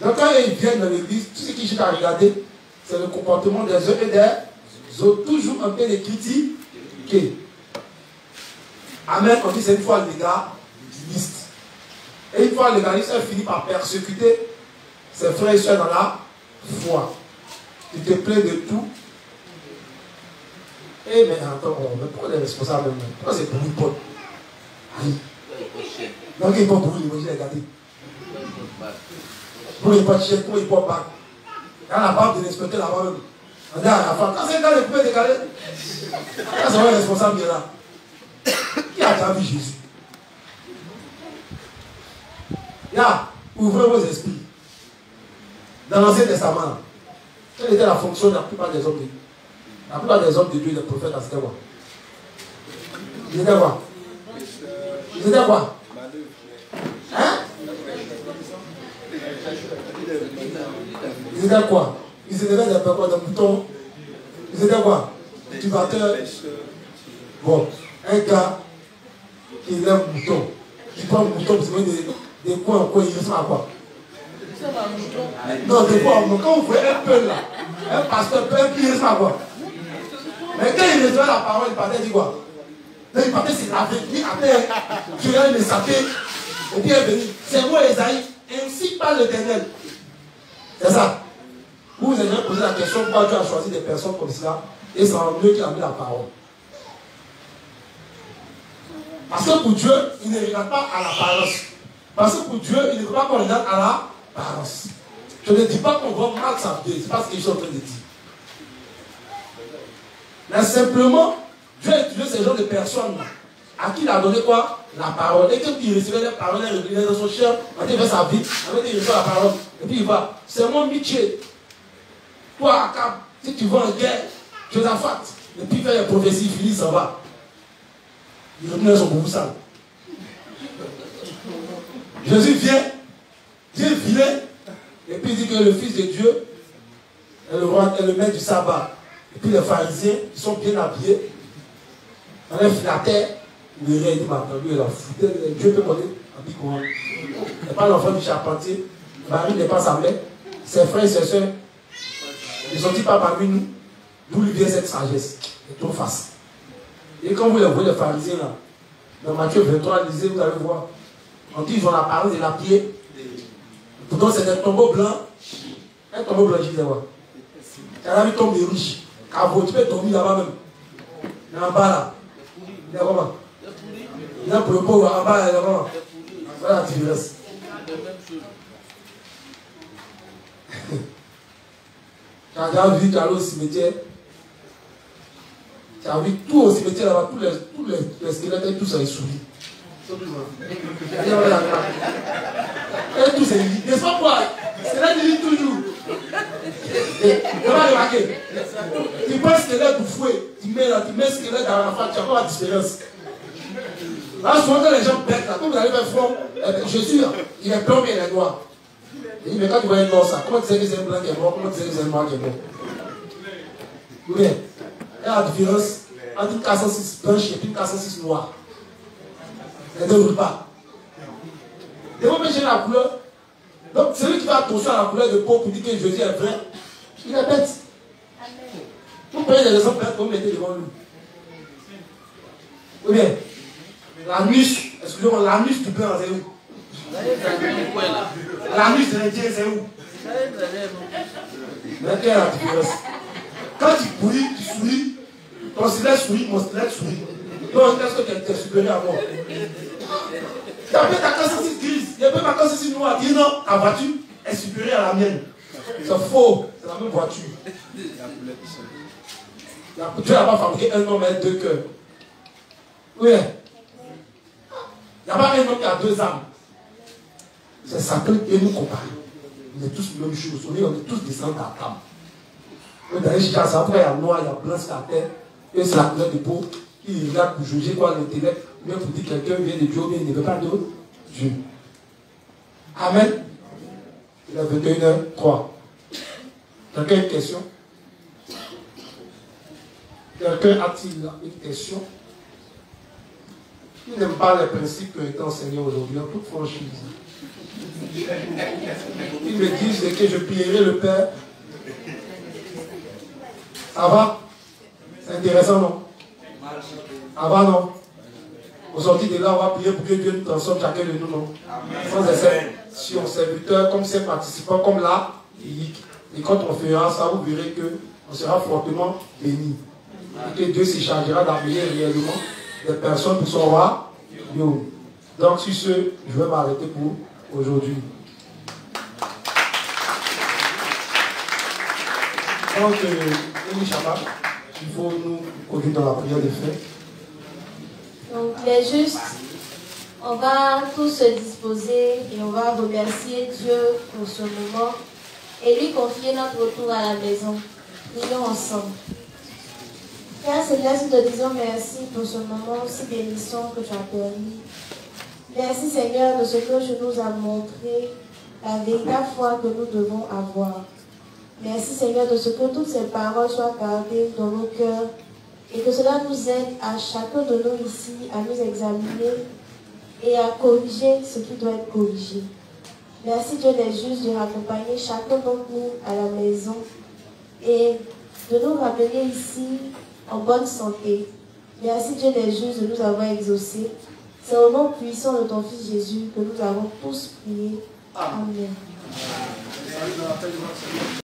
Donc quand ils viennent dans l'église, tout ce qu'ils cherchent à regarder, c'est le comportement des uns et des autres, toujours un peu les critiquer. Amen, on dit c'est une foi légaliste. Et une fois légaliste, elle finit par persécuter ses frères et soeurs dans la foi. Tu te plains de tout. Eh mais attends, mais pourquoi les responsables? Pourquoi c'est pour une pote? Donc il faut pour l'évangile, regardez. Pour les potes chèques, pour les potes bacs. Quand la barbe de respecter la barbe, on dit à la femme, quand c'est quand les poupées décalées, quand c'est le responsable qui est là. Qui a déjà vu Jésus? Là, ouvrez vos esprits. Dans l'Ancien Testament, quelle était la fonction de la plupart des hommes de Dieu? La plupart des hommes de Dieu, les prophètes, c'était quoi? Ils étaient quoi? Ils étaient quoi? Hein? Ils étaient quoi? Ils étaient des moutons. Ils étaient quoi? Cultivateurs. Bon, un gars qui élève mouton. Tu prends un mouton, vous avez des coins en coin, il ressemble à quoi? Non, des fois, quand vous voyez un peu là, un pasteur, un peu, il ressemble à quoi? Mais quand il recevait la parole, il partait, il dit quoi? Il partait, c'est la vérité, après, tu viens le saper, et puis il est venu. C'est moi, Esaïe, ainsi parle l'Éternel. C'est ça. Vous vous avez posé la question pourquoi Dieu a choisi des personnes comme cela, et c'est en eux qui a mis la parole. Parce que pour Dieu, il ne regarde pas à l'apparence. Parce que pour Dieu, il ne veut pas qu'on regarde à l'apparence. Je ne dis pas qu'on voit mal sa vie, c'est pas ce que je suis en train de dire. Mais simplement, Dieu a utilisé ce genre de personnes à qui il a donné quoi? La parole. Et quand il recevait la parole, il est dans son cœur, quand il fait sa vie, il reçoit la parole. Et puis il va. C'est mon métier. Toi, Akab, si tu vas en guerre, Josaphat, et puis il fait les prophéties, il finit, ça va. Il retourne dans son boubou sale. Jésus vient, Dieu vient, et puis il dit que le Fils de Dieu est le roi, est le maître du sabbat. Et puis les pharisiens, ils sont bien habillés, dans les flatteurs, le roi dit, lui, il a foutu, Dieu peut parler, en dit quoi? Il n'est pas l'enfant du charpentier, Marie n'est pas sa mère, ses frères et ses soeurs, ils ne sont pas parmi nous, d'où lui vient cette sagesse, et trop face. Et quand vous les voyez, les pharisiens là, dans Matthieu 23, lisez, vous allez voir, on dit ils ont l'apparence de la pierre, pourtant c'est un tombeau blanc, je disais quoi? Carabi tombe riche. Cabo, tu peux dormir là-bas même. Il est en bas là. Il est comment? Il est pour le pauvre en bas, il est comment? Voilà la différence. Tu as déjà vu, tu allé au cimetière. Tu as vu tout au cimetière là-bas, tous les squelettes et tout ça est souris. Et tout c'est dit. N'est-ce pas quoi? C'est là qu'il dit toujours. Tu vas remarquer. Tu prends squelette du fouet, tu mets squelette dans la face, tu as pas la différence. Là, souvent quand les gens bêtent, là, quand vous allez faire front, Jésus, il est blanc mais il est noir. Il dit, mais quand tu vois un noir, ça, comment tu sais que c'est un blanc qui est mort, comment tu sais que c'est un noir qui est mort? Oui, il y a la différence entre une 406 blanche et une 406 noire. Les deux ne roulent pas. Des fois, j'ai la couleur. Donc, celui qui fait attention à la couleur de peau pour dire que Jésus est vrai, il est bête. Vous prenez des raisons bêtes, vous mettez devant lui. Ou bien, l'anus, excusez-moi, l'anus du blanc, c'est où? L'anus de l'Indien, c'est où? Mais quelle est la différence? Quand tu bouillis, tu souris, ton squelette sourit, mon squelette sourit. Donc, est-ce que tu es supérieur à moi? Tu as fait ta conscience grise, il y a pas ma conscience noire. Dis non, ta voiture est supérieure à la mienne. C'est faux, c'est la même voiture. Dieu n'a pas fabriqué un homme et deux cœurs. Oui. Il n'y a pas un homme qui a deux âmes. C'est Satan et nous comparer. On est tous la même chose. On est tous descendants d'Adam. D'ailleurs, je dis à ça, après il y a noir, il y a blanc sur la terre. Et c'est la couleur de peau qui regarde pour juger quoi l'intellect. Même pour dire que quelqu'un vient de Dieu, mais il ne veut pas de Dieu. Amen. Il est 21h03. Quelqu'un a une question? Quelqu'un a-t-il une question? Il n'aime pas les principes qui ont été enseignés aujourd'hui, en toute franchise. Ils me disent que je prierai le Père. Ça va? C'est intéressant, non? Ça va, non? Au sortir de là, on va prier pour que Dieu nous transforme chacun de nous, non? Sans essai, si on serviteur, comme ses participants, comme là, et quand on fera ça, vous verrez qu'on sera fortement bénis. Et que Dieu se chargera d'amener réellement des personnes pour son roi. Donc, sur ce, je vais m'arrêter pour aujourd'hui. Donc, Élie Shabbat, il faut nous conduire dans la prière des faits. Donc, les justes, on va tous se disposer et on va remercier Dieu pour ce moment et lui confier notre retour à la maison. Prions ensemble. Père Céleste, nous te disons merci pour ce moment si bénissant que tu as permis. Merci Seigneur de ce que tu nous as montré, la véritable foi que nous devons avoir. Merci Seigneur de ce que toutes ces paroles soient gardées dans nos cœurs et que cela nous aide à chacun de nous ici à nous examiner et à corriger ce qui doit être corrigé. Merci Dieu des justes de raccompagner chacun d'entre nous à la maison et de nous ramener ici en bonne santé. Merci Dieu des justes de nous avoir exaucés. C'est au nom puissant de ton Fils Jésus que nous avons tous prié. Amen.